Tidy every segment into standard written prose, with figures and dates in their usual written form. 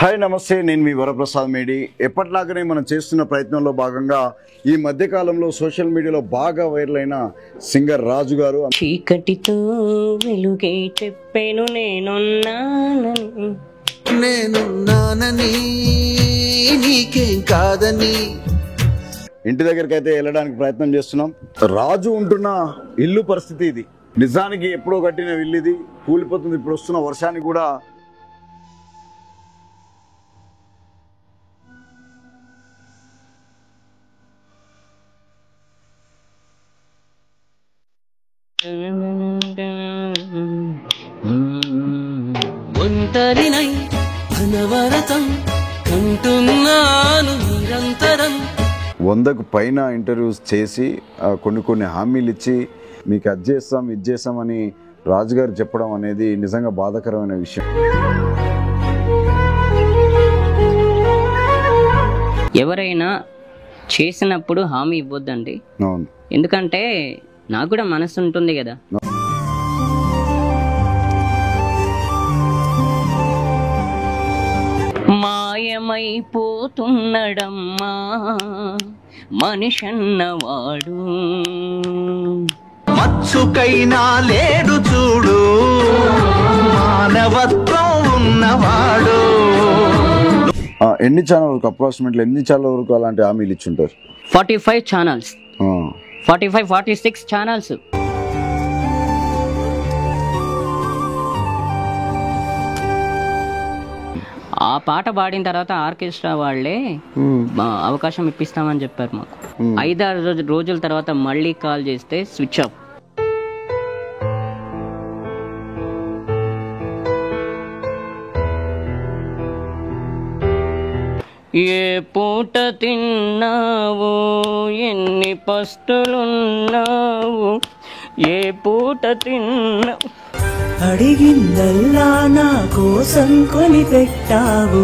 Hi నమస్తే, నేను మీ వరప్రసాద్ మేడి. ఎప్పటిలాగానే మనం చేస్తున్న ప్రయత్నంలో భాగంగా ఈ మధ్య కాలంలో సోషల్ మీడియాలో బాగా వైరల్ అయిన సింగర్ రాజు గారు చీకటితో వెలుగే చెప్పాను నేనున్నానని నీకేం కాదని ఇంటి దగ్గరికి అయితే వెళ్ళడానికి ప్రయత్నం చేస్తున్నాం. రాజు ఉంటున్న ఇల్లు పరిస్థితి ఇది. నిజానికి ఎప్పుడో కట్టిన ఇల్లు ఇది కూలిపోతుంది. ఇప్పుడు వస్తున్న వర్షానికి కూడా ఒంటరినై అనవరతం కంటున్నాను నిరంతరం. 100కు పైన ఇంటర్వ్యూస్ చేసి కొన్ని హామీలు ఇచ్చి మీకు అది చేస్తాం ఇది చేస్తామని రాజుగారు చెప్పడం అనేది నిజంగా బాధాకరమైన విషయం. ఎవరైనా చేసినప్పుడు హామీ ఇవ్వద్దండి. అవును, ఎందుకంటే నాకు కూడా మనసు ఉంటుంది కదా. మాయమైపోతున్నడమ్మా మనిషన్నవాడు, మచ్చుకైనా లేడు చూడు మానవత్వం ఉన్నవాడు. ఎన్ని ఛానల్ వరకు అప్రాక్సిమేట్లీ ఎన్ని ఛానల్ వరకు అలాంటి హామీలు ఇచ్చుంటారు? 45 ఛానల్స్, 46 ఛానల్స్. ఆ పాట పాడిన తర్వాత ఆర్కెస్ట్రా వాళ్ళే అవకాశం ఇప్పిస్తామని చెప్పారు మాకు. 5-6 రోజుల తర్వాత మళ్ళీ కాల్ చేస్తే స్విచ్ ఆఫ్. ఏ పూట తిన్నావు, ఎన్ని పస్తులున్నావు, ఏ పూట తిన్నావు, అడిగిందల్లా నా కోసం కొని పెట్టావు,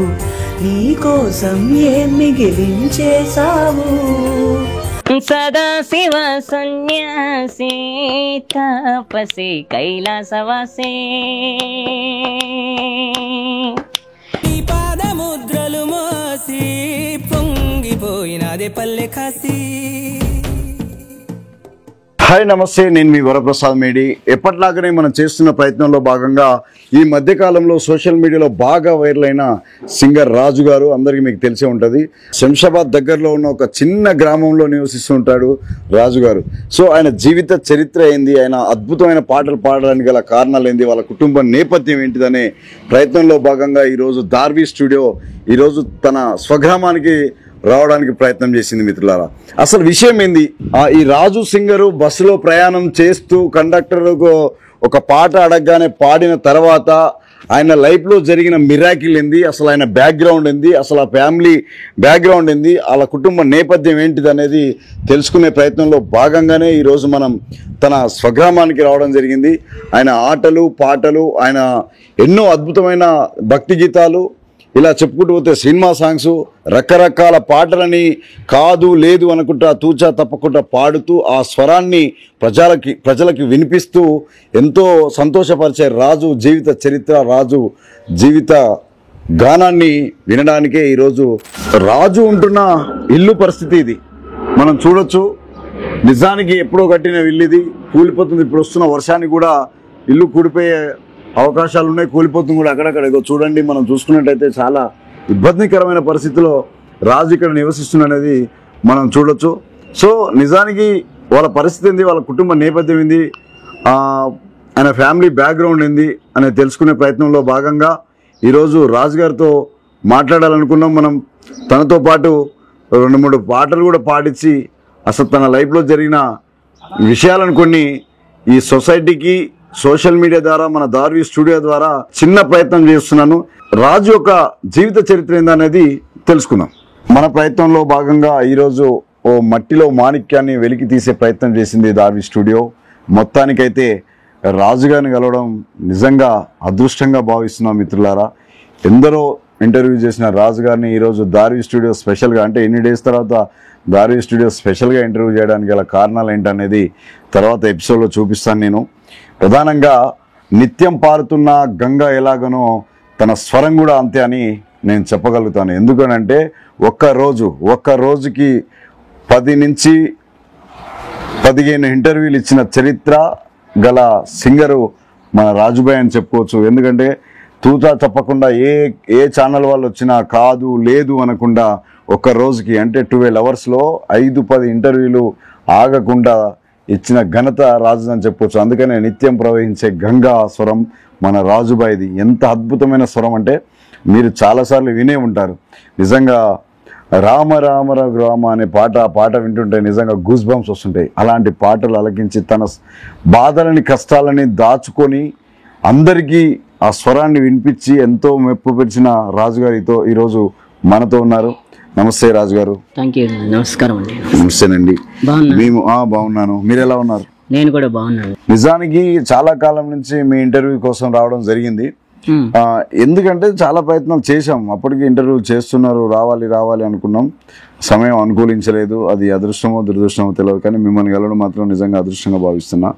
నీ కోసం ఏం మిగిలించేసావు. సదాశివ సన్యాసి తపసి కైలాసవాసి, పాదముద్రలు మోసి పొంగిపోయినదే పల్లె కాసి. హాయ్ నమస్తే, నేను మీ వరప్రసాద్ మేడి. ఎప్పటిలాగానే మనం చేస్తున్న ప్రయత్నంలో భాగంగా ఈ మధ్య కాలంలో సోషల్ మీడియాలో బాగా వైరల్ అయిన సింగర్ రాజు గారు అందరికీ మీకు తెలిసే ఉంటుంది. శంషాబాద్ దగ్గరలో ఉన్న ఒక చిన్న గ్రామంలో నివసిస్తుంటాడు రాజు గారు. సో ఆయన జీవిత చరిత్ర ఏంది, ఆయన అద్భుతమైన పాటలు పాడడానికి గల కారణాలు ఏంది, వాళ్ళ కుటుంబ నేపథ్యం ఏంటిదనే ప్రయత్నంలో భాగంగా ఈరోజు దార్వి స్టూడియో ఈరోజు తన స్వగ్రామానికి రావడానికి ప్రయత్నం చేసింది. మిత్రులారా, అసలు విషయం ఏంది? ఈ రాజు సింగరు బస్సులో ప్రయాణం చేస్తూ కండక్టర్కు ఒక పాట అడగగానే పాడిన తర్వాత ఆయన లైఫ్లో జరిగిన మిరాకిల్ ఏంది, అసలు ఆయన బ్యాక్గ్రౌండ్ ఏంది, అసలు ఆ ఫ్యామిలీ బ్యాక్గ్రౌండ్ ఏంది, వాళ్ళ కుటుంబ నేపథ్యం ఏంటిది అనేది తెలుసుకునే ప్రయత్నంలో భాగంగానే ఈరోజు మనం తన స్వగ్రామానికి రావడం జరిగింది. ఆయన ఆటలు పాటలు, ఆయన ఎన్నో అద్భుతమైన భక్తి గీతాలు, ఇలా చెప్పుకుంటూ పోతే సినిమా సాంగ్స్, రకరకాల పాటలని కాదు లేదు అనుకుంటా తూచా తప్పకుండా పాడుతూ ఆ స్వరాన్ని ప్రజలకి వినిపిస్తూ ఎంతో సంతోషపరిచే రాజు జీవిత చరిత్ర, రాజు జీవిత గానాన్ని వినడానికే ఈరోజు రాజు ఉంటున్న ఇల్లు పరిస్థితి ఇది మనం చూడొచ్చు. నిజానికి ఎప్పుడో కట్టిన ఇల్లు ఇది కూలిపోతుంది. ఇప్పుడు వస్తున్న వర్షానికి కూడా ఇల్లు కూలిపోయే అవకాశాలు ఉన్నాయి, కూలిపోతుంది కూడా అక్కడక్కడ. ఇదో చూడండి, మనం చూసుకున్నట్టయితే చాలా ఇబ్బందికరమైన పరిస్థితిలో రాజు ఇక్కడ నివసిస్తున్నది మనం చూడొచ్చు. సో నిజానికి వాళ్ళ పరిస్థితి ఏంది, వాళ్ళ కుటుంబ నేపథ్యం ఏంది, ఆయన ఫ్యామిలీ బ్యాక్గ్రౌండ్ ఏంది అనేది తెలుసుకునే ప్రయత్నంలో భాగంగా ఈరోజు రాజు గారితో మాట్లాడాలనుకున్నాం. మనం తనతో పాటు 2-3 పాటలు కూడా పాడించి అసలు తన లైఫ్లో జరిగిన విషయాలను కొన్ని ఈ సొసైటీకి సోషల్ మీడియా ద్వారా మన దార్వి స్టూడియో ద్వారా చిన్న ప్రయత్నం చేస్తున్నాను. రాజు యొక్క జీవిత చరిత్ర ఏందనేది తెలుసుకుందాం. మన ప్రయత్నంలో భాగంగా ఈరోజు ఓ మట్టిలో మాణిక్యాన్ని వెలికి తీసే ప్రయత్నం చేసింది దార్వి స్టూడియో. మొత్తానికైతే రాజుగారిని కలవడం నిజంగా అదృష్టంగా భావిస్తున్నాం మిత్రులారా. ఎందరో ఇంటర్వ్యూ చేసిన రాజు గారిని ఈరోజు దార్వి స్టూడియో స్పెషల్గా, అంటే ఎన్ని డేస్ తర్వాత దార్వి స్టూడియో స్పెషల్గా ఇంటర్వ్యూ చేయడానికి గల కారణాలు ఏంటనేది తర్వాత ఎపిసోడ్లో చూపిస్తాను. నేను ప్రధానంగా నిత్యం పారుతున్న గంగ ఎలాగనో తన స్వరం కూడా అంతే అని నేను చెప్పగలుగుతాను. ఎందుకనంటే ఒక్క రోజుకి 10 నుంచి 15 ఇంటర్వ్యూలు ఇచ్చిన చరిత్ర గల సింగరు మన రాజుబాయ్ అని చెప్పుకోవచ్చు. ఎందుకంటే తూచా తప్పకుండా ఏ ఛానల్ వాళ్ళు వచ్చినా కాదు లేదు అనకుండా ఒక్క రోజుకి అంటే 12 అవర్స్లో 5-10 ఇంటర్వ్యూలు ఆగకుండా ఇచ్చిన ఘనత రాజు అని చెప్పొచ్చు. అందుకనే నిత్యం ప్రవహించే గంగా స్వరం మన రాజుబాయిది. ఎంత అద్భుతమైన స్వరం అంటే మీరు చాలాసార్లు వినే ఉంటారు. నిజంగా రామ రామ రామ అనే పాట వింటుంటే నిజంగా గూస్ బంప్స్ వస్తుంటాయి. అలాంటి పాటలు అలకించి తన బాధలని కష్టాలని దాచుకొని అందరికీ ఆ స్వరాన్ని వినిపించి ఎంతో మెప్పుపరిచిన రాజుగారితో ఈరోజు మనతో ఉన్నారు. నమస్తే రాజుగారు. Thank you. నమస్కారం అండి. నమస్తేనండి. బాగున్నా? మేము బాగున్నాను. మీరు ఎలా ఉన్నారు? నేను కూడా బాగున్నాను. నిజానికి చాలా కాలం నుంచి మీ ఇంటర్వ్యూ కోసం రావడం జరిగింది. ఎందుకంటే చాలా ప్రయత్నాలు చేశాం. అప్పటికి ఇంటర్వ్యూ చేస్తున్నారు, రావాలి అనుకున్నాం. సమయం అనుకూలించలేదు. అది అదృష్టమో దురదృష్టమో తెలియదు, కానీ మిమ్మల్ని కలవడం మాత్రం నిజంగా అదృష్టంగా భావిస్తున్నా.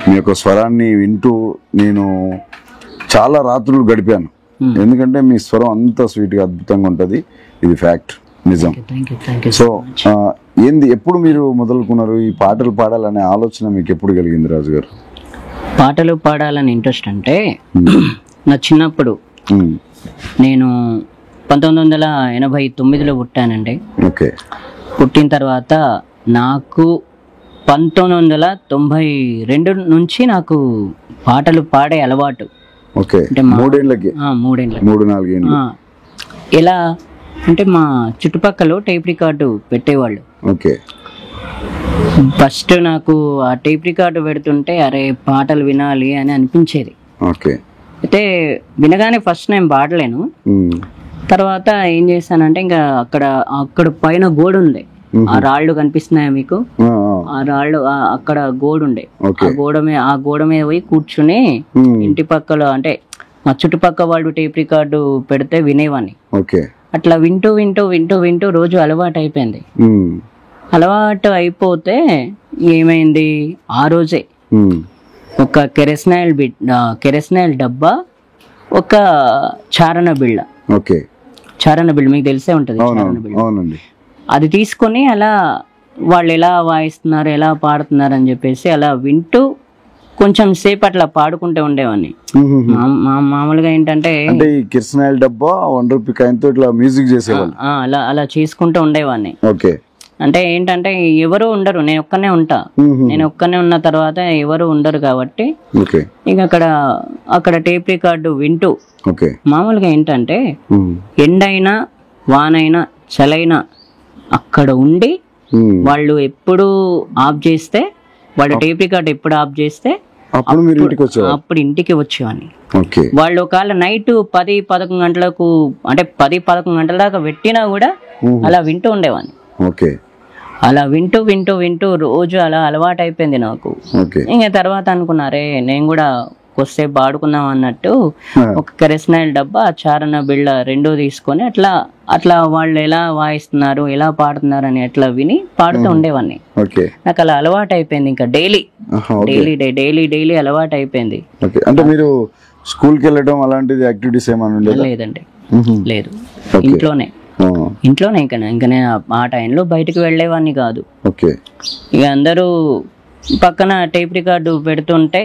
మీ యొక్క స్వరాన్ని వింటూ నేను చాలా రాత్రులు గడిపాను. ఎందుకంటే మీ స్వరం అంత స్వీట్గా అద్భుతంగా ఉంటుంది. ఇది ఫ్యాక్ట్, నిజం. సో ఎప్పుడు మీరు మొదలుకున్నారు ఈ పాటలు పాడాలనే ఆలోచన మీకు ఎప్పుడు కలిగింది రాజుగారు? పాటలు పాడాలని ఇంట్రెస్ట్ అంటే నా చిన్నప్పుడు నేను 1989లో పుట్టానండి. ఓకే. పుట్టిన తర్వాత నాకు 1992 నుంచి నాకు పాటలు పాడే అలవాటు. ఓకే. అంటే 3-4 ఏళ్ళు. ఎలా అంటే మా చుట్టుపక్కల టేప్ రికార్డు పెట్టేవాళ్ళు. ఓకే. ఫస్ట్ నాకు ఆ టేప్ రికార్డు పెడుతుంటే అరే పాటలు వినాలి అని అనిపించేది. ఓకే. అయితే వినగానే ఫస్ట్ నేను పాడలేను. తర్వాత ఏం చేశానంటే ఇంకా అక్కడ పైన గోడ ఉంది. ఆ రాళ్ళు కనిపిస్తున్నాయా మీకు? ఆ రాళ్ళు అక్కడ గోడ ఉండే. ఆ గోడ మీద పోయి కూర్చుని ఇంటి పక్కల అంటే మా చుట్టుపక్కల వాళ్ళు టేప్ రికార్డు పెడితే వినేవాడిని. అట్లా వింటూ రోజు అలవాటు అయిపోయింది. అలవాటు అయిపోతే ఏమైంది, ఆ రోజే ఒక కెరస్నాయిల్ డబ్బా, ఒక చారణ బిళ్ళ మీకు తెలిసే ఉంటుంది. అది తీసుకొని అలా వాళ్ళు ఎలా వాయిస్తున్నారు, ఎలా పాడుతున్నారు అని చెప్పేసి అలా వింటూ కొంచెం సేపు అట్లా పాడుకుంటూ ఉండేవాడిని. మామూలుగా ఏంటంటే కిరసనాయిల్ డబ్బా 1 రూపీ కాయిన్తో ఇట్లా మ్యూజిక్ చేసేవాళ్ళు. అలా చేసుకుంటూ ఉండేవాడిని. అంటే ఏంటంటే ఎవరు ఉండరు, నేను ఒక్కనే ఉంటా. నేను ఒక్కనే ఉన్న తర్వాత ఎవరు ఉండరు కాబట్టి ఇక అక్కడ టేప్ రికార్డు వింటూ మామూలుగా ఏంటంటే ఎండైనా వానైనా చలైనా అక్కడ ఉండి వాళ్ళు ఎప్పుడు ఆఫ్ చేస్తే, వాళ్ళు టేప్ రికార్డు ఎప్పుడు ఆఫ్ చేస్తే అప్పుడు ఇంటికి వచ్చేవాడిని. వాళ్ళు ఒకవేళ నైట్ 10-11 గంటలకు అంటే 10-11 గంటల దాకా పెట్టినా కూడా అలా వింటూ ఉండేవాడిని. అలా వింటూ రోజు అలా అలవాటు అయిపోయింది నాకు. ఇంకా తర్వాత అనుకున్నారే నేను కూడా కొద్దిసేపు పాడుకుందాం అన్నట్టు ఒక కెరస్నాయిల్ డబ్బా, చారణ బిళ్ళ 2 తీసుకొని అట్లా వాళ్ళు ఎలా వాయిస్తున్నారు, ఎలా పాడుతున్నారు అని అట్లా విని పాడుతూ ఉండేవాడిని. నాకు అలా అలవాటు అయిపోయింది. ఇంకా డైలీ అలవాటు అయిపోయింది. అంటే మీరు స్కూల్కి వెళ్ళడం అలాంటిది యాక్టివిటీస్ ఏమైనా లేదండి? లేదు, ఇంట్లోనే ఇంకా నేను ఆ టైంలో బయటకు వెళ్ళేవాడిని కాదు. ఇక అందరూ పక్కన టేప్ రికార్డు పెడుతుంటే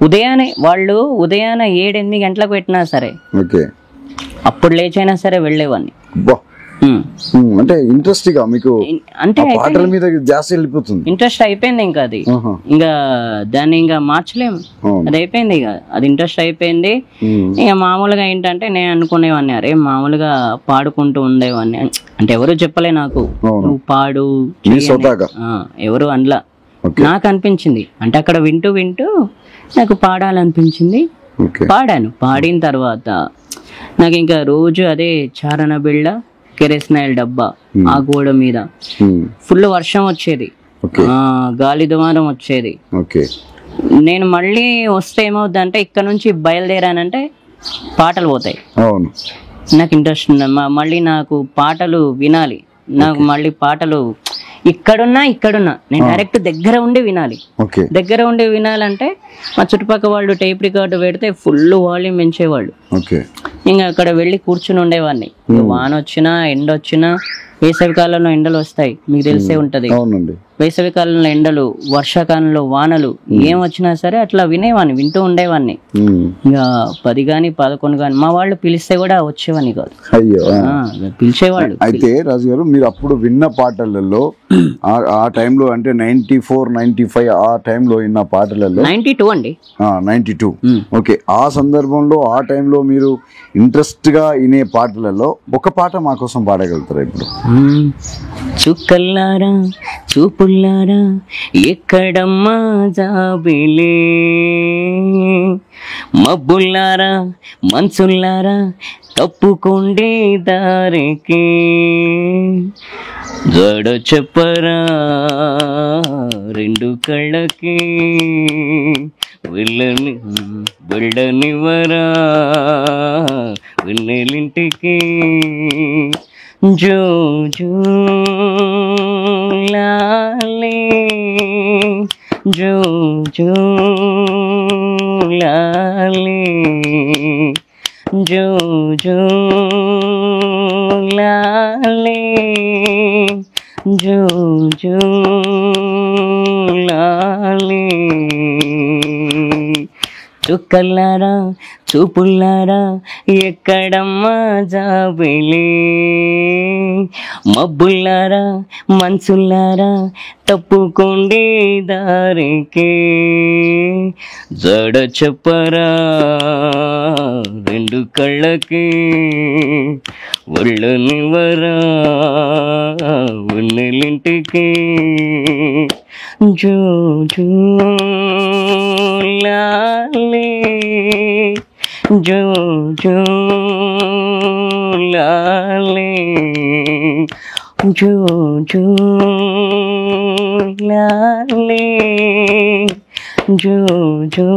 ఉదయాన్నే 7-8 గంటలకు పెట్టినా సరే అప్పుడు లేచైనా సరే వెళ్ళేవాడిని. అంటే ఇంట్రెస్ట్ గా మీకు అంటే పాటల మీద ధ్యాస వెళ్ళిపోతుంది. ఇంట్రెస్ట్ అయిపోయింది ఇంకా అది. ఇంకా దాన్ని ఇంకా మార్చలేము, అది అయిపోయింది. ఇక అది ఇంట్రెస్ట్ అయిపోయింది. ఇక మామూలుగా ఏంటంటే నేను అనుకునేవాడిని అరే మామూలుగా పాడుకుంటూ ఉండేవాడిని. అంటే ఎవరు చెప్పలే నాకు నువ్వు పాడు, ఎవరు అనలా. నాకు అనిపించింది, అంటే అక్కడ వింటూ నాకు పాడాలనిపించింది. పాడిన తర్వాత నాకు ఇంకా రోజు అదే చారణ బిళ్ళ, కెరస్నాయిల్ డబ్బా, ఆ గోడ మీద ఫుల్ వర్షం వచ్చేది, గాలి దుమారం వచ్చేది. నేను మళ్ళీ వస్తే ఏమవుద్దంటే ఇక్కడ నుంచి బయలుదేరానంటే పాటలు పోతాయి. నాకు ఇంట్రెస్ట్ మళ్ళీ నాకు పాటలు వినాలి. నాకు మళ్ళీ పాటలు ఇక్కడున్నా నేను డైరెక్ట్ దగ్గర ఉండి వినాలంటే మా చుట్టుపక్కల వాళ్ళు టేప్ రికార్డు పెడితే ఫుల్ వాల్యూమ్ పెంచేవాళ్ళు. ఇంకా అక్కడ వెళ్ళి కూర్చుని ఉండేవాడిని. ఇక వాన వచ్చినా ఎండ వచ్చినా, వేసవి కాలంలో ఎండలు వస్తాయి మీకు తెలిసే ఉంటది. అవునండి. వేసవి కాలంలో ఎండలు, వర్షాకాలంలో వానలు, ఏం వచ్చినా సరే అట్లా వినేవాడిని, వింటూ ఉండేవాడిని. ఇంకా 10 గాని 11 గాని మా వాళ్ళు పిలిస్తే కూడా వచ్చేవాడిని కాదు. అయ్యో. పిలిచేవాళ్ళు. అయితే రాజు గారు, మీరు అప్పుడు విన్న పాటలలో ఆ టైంలో అంటే 94, 95 ఆ టైంలో విన్న పాటలలో 92 అండి. 92. ఓకే. ఆ సందర్భంలో ఆ టైంలో మీరు ఇంట్రెస్ట్ గా వినే పాటలలో ఒక పాట మా కోసం పాడగలుగుతారా ఇప్పుడు? చుక్కల్లారా చూపుల్లారా ఎక్కడమ్మా జాబిలే, మబ్బుల్లారా మంచుల్లారా తప్పుకోండి దారికి, జడ చెప్పరా 2 కళ్ళకి, వెళ్ళనివరా వెన్నెలింటికి, జో జో లాలే జో జో లాలే జో జో లాలే జో జో లాలే. చుక్కల్లారా చూపుల్లారా ఎక్కడమ్మా జాబిలే, మబ్బుల్లారా మంచుల్లారా తప్పుకోండి దారికి, జడ చెప్పరా 2 కళ్ళకి, వెళ్ళనివరా వెన్నెలింటికి, జో జో లాలే జో జో లాలే జో జో లాలే జో జో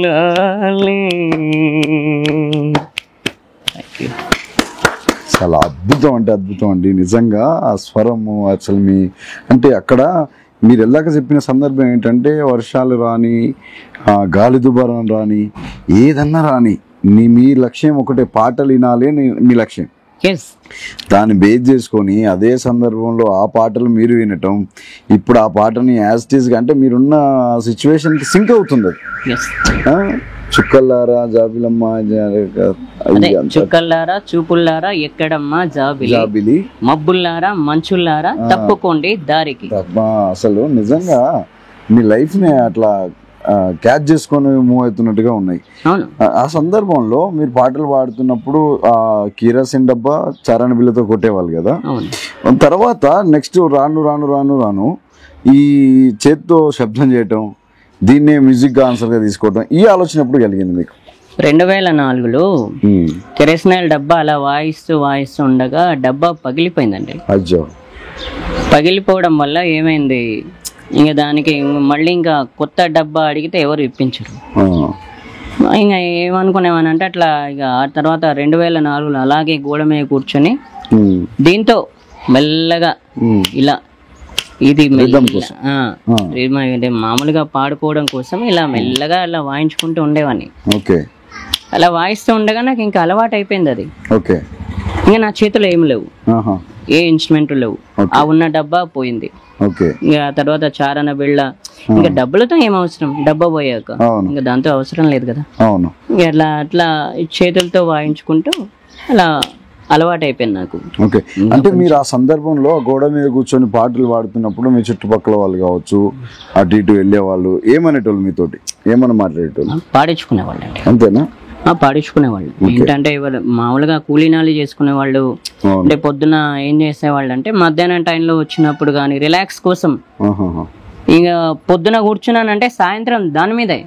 లాలే. చాలా అద్భుతం అంటే అద్భుతం అండి నిజంగా. ఆ స్వరము అసలు మీ అంటే అక్కడ మీరు వెళ్ళాక చెప్పిన సందర్భం ఏంటంటే, వర్షాలు రాని, గాలి దుబారం రాని, ఏదన్నా రాని, మీ లక్ష్యం ఒకటే, పాటలు వినాలి అని మీ లక్ష్యం. దాన్ని బేస్ చేసుకొని అదే సందర్భంలో ఆ పాటలు మీరు వినటం, ఇప్పుడు ఆ పాటని యాజ్ ఇట్ ఈజ్ గా అంటే మీరున్న సిచ్యువేషన్కి సింక్ అవుతుంది. చుక్కల్లారా జాబిలమ్మ, చుక్కల్లారా చూపుల్లారా ఎక్కడమ్మా జాబిలి, మబ్బుల్లారా మంచుల్లారా తప్పుకోండి దారికి. అసలు నిజంగా మీ లైఫ్ ని అట్లా క్యాచ్ చేసుకొని మూవ్ అవుతున్నట్టుగా ఉన్నాయి. ఆ సందర్భంలో మీరు పాటలు పాడుతున్నప్పుడు ఆ కిరోసిన్ డబ్బా చరణ్ బిల్లతో కొట్టేవాళ్ళు కదా. తర్వాత నెక్స్ట్ రాను రాను రాను రాను ఈ చేత్తో శబ్దం చేయటం, దీన్నే మ్యూజిక్ గా ఆన్సర్ గా తీసుకోవడం, ఈ ఆలోచన ఎప్పుడు కలిగింది మీకు? 2004లో కిరసనాయిల్ డబ్బా అలా వాయిస్తూ ఉండగా డబ్బా పగిలిపోయిందండి. అయ్యో. పగిలిపోవడం వల్ల ఏమైంది, ఇంకా దానికి మళ్ళీ ఇంకా కొత్త డబ్బా అడిగితే ఎవరు ఇప్పించరు. ఇంకా ఏమనుకునేవానంటే అట్లా ఇక ఆ తర్వాత 2004లో అలాగే గోడ మీద కూర్చొని దీంతో మెల్లగా ఇలా ఇది మామూలుగా పాడుకోవడం కోసం ఇలా మెల్లగా అలా వాయించుకుంటూ ఉండేవాడిని. అలా వాయిస్తూ ఉండగా నాకు ఇంకా అలవాటు అయిపోయింది అది. ఇంకా నా చేతులు ఏమి లేవు, ఏ ఇన్స్ట్రుమెంట్ లేవు, ఆ ఉన్న డబ్బా పోయింది. ఇక తర్వాత చారణ బిళ్ళ, ఇంకా డబ్బులతో ఏం అవసరం, డబ్బా పోయాక ఇంకా దాంతో అవసరం లేదు కదా. ఇంకా అట్లా చేతులతో వాయించుకుంటూ అలా అలవాటు అయిపోయింది నాకు. అంటే మీరు ఆ సందర్భంలో గోడ మీద కూర్చొని పాటలు పాడుతున్నప్పుడు మీ చుట్టుపక్కల వాళ్ళు కావచ్చు, అటు ఇటు వెళ్ళే వాళ్ళు ఏమనేటోళ్ళు, మీతోటి ఏమన్నా మాట్లాడేటోళ్ళు? పాడించుకునేవాళ్ళు అండి. అంతేనా? పాడించుకునేవాళ్ళు. ఏంటంటే మామూలుగా కూలీనాలు చేసుకునే వాళ్ళు. అంటే పొద్దున ఏం చేసేవాళ్ళు అంటే మధ్యాహ్నం టైంలో వచ్చినప్పుడు కానీ రిలాక్స్ కోసం ఇక పొద్దున కూర్చున్నానంటే సాయంత్రం దాని మీదే.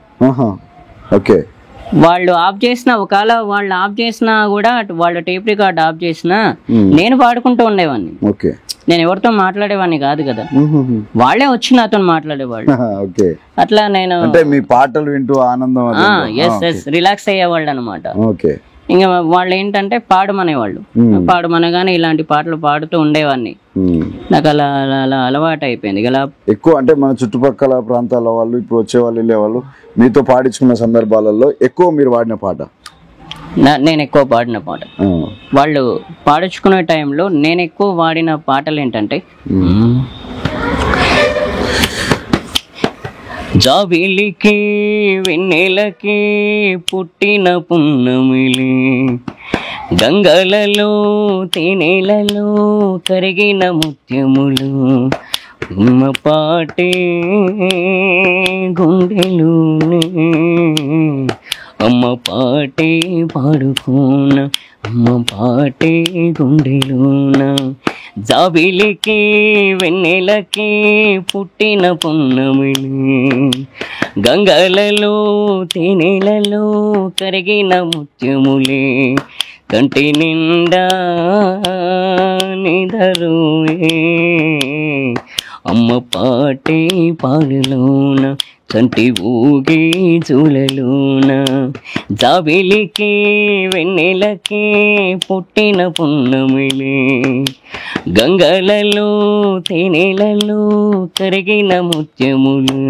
వాళ్ళు ఆఫ్ చేసిన, ఒకవేళ వాళ్ళు ఆఫ్ చేసినా కూడా వాళ్ళ టేప్ రికార్డ్ ఆఫ్ చేసినా నేను పాడుకుంటూ ఉండేవాడిని. నేను ఎవరితో మాట్లాడేవాడిని కాదు కదా, వాళ్ళే వచ్చి నాతో మాట్లాడేవాళ్ళు. అట్లా నేను మీ పాటలు వింటూ ఆనందం రిలాక్స్ అయ్యేవాళ్ళు అనమాట. ఇంకా వాళ్ళు ఏంటంటే పాడమనేవాళ్ళు, పాడమనగానే ఇలాంటి పాటలు పాడుతూ ఉండేవాడిని. నాకు అలా అలా అలవాటు అయిపోయింది. ఇలా ఎక్కువ అంటే మన చుట్టుపక్కల ప్రాంతాల వాళ్ళు ఇప్పుడు వచ్చేవాళ్ళు వెళ్ళేవాళ్ళు మీతో పాడించుకున్న సందర్భాలలో ఎక్కువ మీరు వాడిన పాట నేను ఎక్కువ పాడిన పాట. వాళ్ళు పాడించుకునే టైంలో నేను ఎక్కువ వాడిన పాటలు ఏంటంటే జాబిలికి వెన్నెలకి పుట్టిన పున్నమిలి, గంగలలో తేనెలలో కరిగిన ముత్యములు, అమ్మ పాటే గుండెలోనే, అమ్మ పాటే పాడుకోన, అమ్మ పాటే గుండెలోన, జాబిలికి వెన్నెలకి పుట్టిన పున్నమిలి, గంగలలో తేనెలలో కరిగిన ముత్యములే, కంటి నిండా నిదరుయే, అమ్మ పాటే పాడులోన, కంటి ఊగే చూలలోన, జాబిలికి వెన్నెలకి పుట్టిన పున్నమిలే, గంగలలో తేనెలలో కరిగిన ముత్యములు.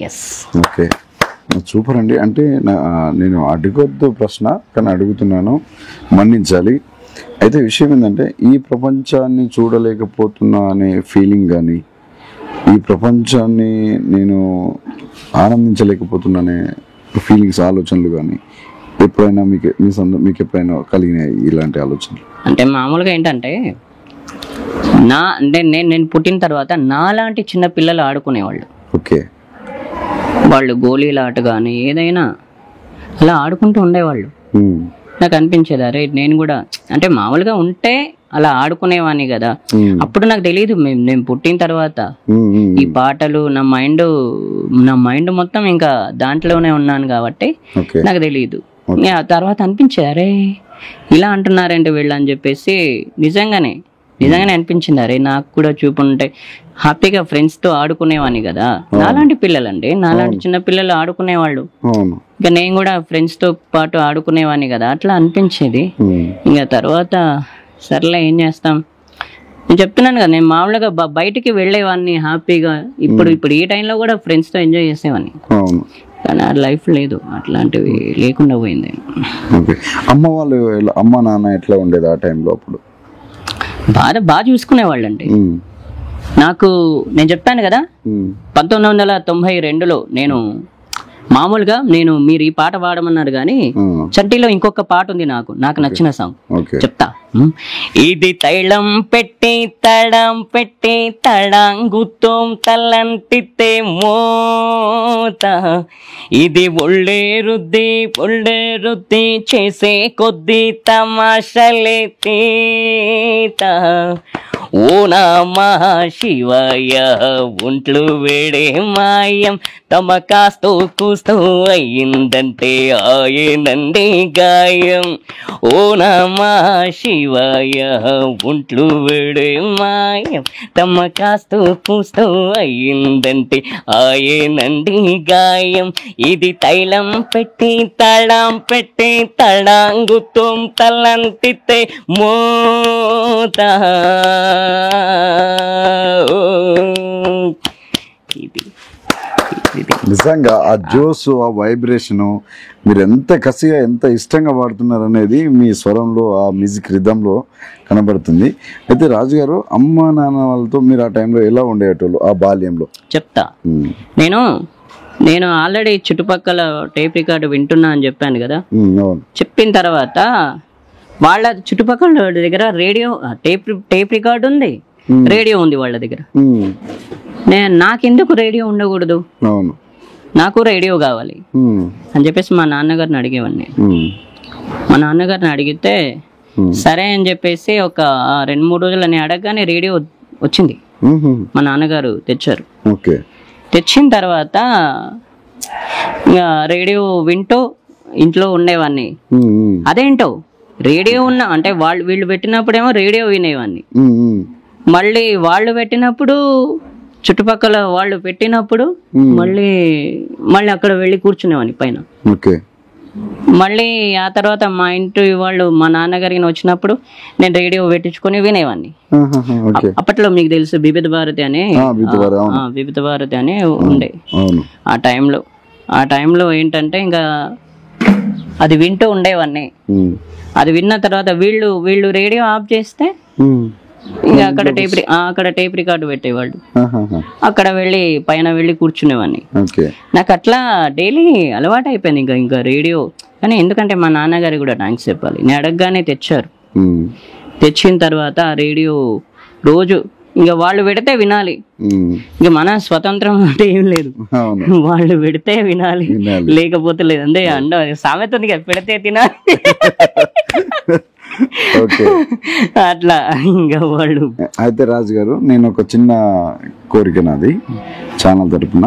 ఎస్, ఓకే, సూపర్ అండి. అంటే నేను అడగొద్దు ప్రశ్న, కానీ అడుగుతున్నాను, మన్నించాలి. అయితే విషయం ఏంటంటే ఈ ప్రపంచాన్ని చూడలేకపోతున్నా అనే ఫీలింగ్ కానీ, ఈ ప్రపంచాన్ని నేను ఆనందించలేకపోతున్నా అనే ఫీలింగ్స్, ఆలోచనలు కానీ ఎప్పుడైనా మీకు ఎప్పుడైనా కలిగినాయి ఇలాంటి ఆలోచనలు? అంటే మామూలుగా ఏంటంటే నేను పుట్టిన తర్వాత నాలాంటి చిన్న పిల్లలు ఆడుకునేవాళ్ళు. ఓకే, వాళ్ళు గోళీల ఆట కానీ ఏదైనా అలా ఆడుకుంటూ ఉండేవాళ్ళు. నాకు అనిపించేది అరే నేను కూడా అంటే మామూలుగా ఉంటే అలా ఆడుకునేవాడిని కదా. అప్పుడు నాకు తెలియదు, నేను పుట్టిన తర్వాత ఈ పాటలు నా మైండ్ మొత్తం ఇంకా దాంట్లోనే ఉన్నాను కాబట్టి నాకు తెలియదు. ఆ తర్వాత అనిపించేది అరే ఇలా అంటున్నారేంటి వీళ్ళు అని చెప్పేసి నిజంగానే అనిపించింది. అరే నాకు కూడా చూపుంటే హ్యాపీగా ఫ్రెండ్స్ తో ఆడుకునేవాని కదా. నాలాంటి పిల్లలండి, నాలాంటి చిన్న పిల్లలు ఆడుకునేవాళ్ళు, ఇంకా నేను కూడా ఫ్రెండ్స్ తో పాటు ఆడుకునేవాని కదా, అట్లా అనిపించేది. ఇంకా తర్వాత సర్లే ఏం చేస్తాం, నేను చెప్తున్నాను కదా, నేను మామూలుగా బయటికి వెళ్ళేవాడిని హ్యాపీగా. ఇప్పుడు ఈ టైంలో కూడా ఫ్రెండ్స్ తో ఎంజాయ్ చేసేవాడిని, కానీ ఆ లైఫ్ లేదు, అట్లాంటివి లేకుండా పోయింది. అమ్మ వాళ్ళు, అమ్మ నాన్న ఎట్లా ఉండేది ఆ టైంలో? అప్పుడు బాగా చూసుకునేవాళ్ళు అండి. నాకు నేను చెప్పాను కదా 1992లో నేను మామూలుగా మీరు ఈ పాట పాడమన్నారు కానీ చంటిలో ఇంకొక పాట ఉంది నాకు నచ్చిన సాంగ్ చెప్తా. ఇది తైలం పెట్టి తడాంగుతోం తలంటితే మోత, ఇది ఒళ్ళే రుద్ది చేసే కొద్ది తమాషలే తీత, ఓ నమా శివయ్య ఒంట్లు వేడే మాయం, తమ కాస్తో కూస్తూ అయ్యిందంటే ఆయనండి గాయం, ఓ నమా శివయ్య ఒంట్లు వేడే మాయం, తమ కాస్తో కూస్తూ అయ్యిందంటే ఆయనండి గాయం, ఇది తైలం పెట్టి తడాంగుతోం తలంటితే మోత. నిజంగా ఆ జోస్, ఆ వైబ్రేషను, మీరు ఎంత కసిగా ఎంత ఇష్టంగా పాడుతున్నారు అనేది మీ స్వరంలో, ఆ మ్యూజిక్ రిథంలో కనబడుతుంది. అయితే రాజుగారు, అమ్మ నాన్న వాళ్ళతో మీరు ఆ టైంలో ఎలా ఉండేటోళ్ళు ఆ బాల్యంలో? చెప్తా. నేను ఆల్రెడీ చుట్టుపక్కల టేప్ రికార్డు వింటున్నా అని చెప్పాను కదా. చెప్పిన తర్వాత వాళ్ళ చుట్టుపక్కల దగ్గర రేడియో టేప్ రికార్డు ఉంది, రేడియో ఉంది వాళ్ళ దగ్గర. నాకెందుకు రేడియో ఉండకూడదు, నాకు రేడియో కావాలి అని చెప్పేసి మా నాన్నగారిని అడిగేవాడిని. మా నాన్నగారిని అడిగితే సరే అని చెప్పేసి ఒక 2-3 రోజులు అని అడగగానే రేడియో వచ్చింది. మా నాన్నగారు తెచ్చారు. తెచ్చిన తర్వాత రేడియో వింటూ ఇంట్లో ఉండేవాడిని. అదేంటో రేడియో ఉన్నా అంటే వీళ్ళు పెట్టినప్పుడేమో రేడియో వినేవాడిని, మళ్ళీ వాళ్ళు పెట్టినప్పుడు చుట్టుపక్కల వాళ్ళు పెట్టినప్పుడు మళ్ళీ అక్కడ వెళ్ళి కూర్చునేవాడిని పైన. మళ్ళీ ఆ తర్వాత మా ఇంటి వాళ్ళు మా నాన్నగారికి వచ్చినప్పుడు నేను రేడియో పెట్టించుకొని వినేవాడిని. అప్పట్లో మీకు తెలుసు వివిధ భారతి అని ఉండే. ఆ టైంలో ఏంటంటే ఇంకా అది వింటూ ఉండేవాడిని. అది విన్న తర్వాత వీళ్ళు రేడియో ఆఫ్ చేస్తే ఇంకా అక్కడ టేప్ రికార్డు పెట్టేవాళ్ళు. అక్కడ పైన వెళ్ళి కూర్చునేవాడిని. నాకు అట్లా డైలీ అలవాటు అయిపోయింది ఇంకా రేడియో. కానీ ఎందుకంటే మా నాన్నగారికి కూడా థ్యాంక్స్ చెప్పాలి. నేను అడగగానే తెచ్చారు. తెచ్చిన తర్వాత ఆ రేడియో రోజు ఇంకా వాళ్ళు పెడితే వినాలి. ఇంకా మన స్వతంత్రం అంటే ఏం లేదు, వాళ్ళు పెడితే వినాలి, లేకపోతే లేదు. అంతే సామెత ఉంది కదా, పెడితే తినాలి. అట్లా ఇంకా వాళ్ళు. అయితే రాజు గారు, నేను ఒక చిన్న కోరిక నాది ఛానల్ తరపున.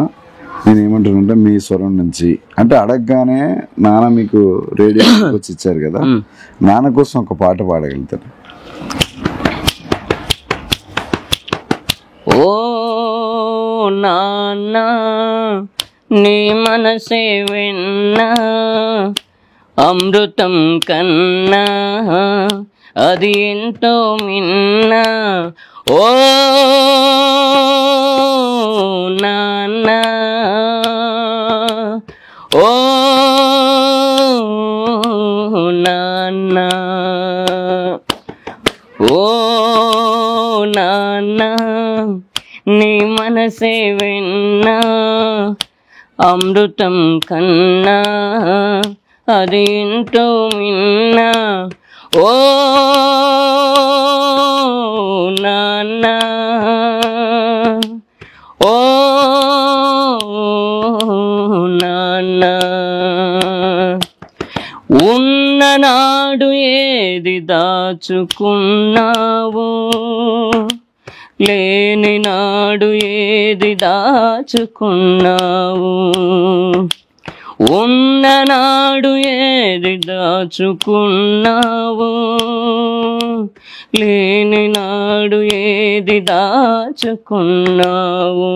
నేను ఏమంటానంటే, మీ స్వరం నుంచి అంటే అడగగానే నాన్న మీకు రేడియో వచ్చి ఇచ్చారు కదా, నాన్న కోసం ఒక పాట పాడగలుగుతారు? ఓ నాన్న నీ మనసే విన్నా, అమృతం కన్నా అది ఎంతో మిన్నా. ఓ నాన్న, ఓ నాన్న, ఓ నాన్న నీ మనసే విన్నా, అమృతం కన్నా అది ఎంతో మిన్నా. ఓ నాన్న, ఓ నాన్న, ఉన్ననాడు ఏది దాచుకున్నావో, లేని నాడు ఏది దాచుకున్నావు. ఉన్ననాడు ఏది దాచుకున్నావు, లేని నాడు ఏది దాచుకున్నావు.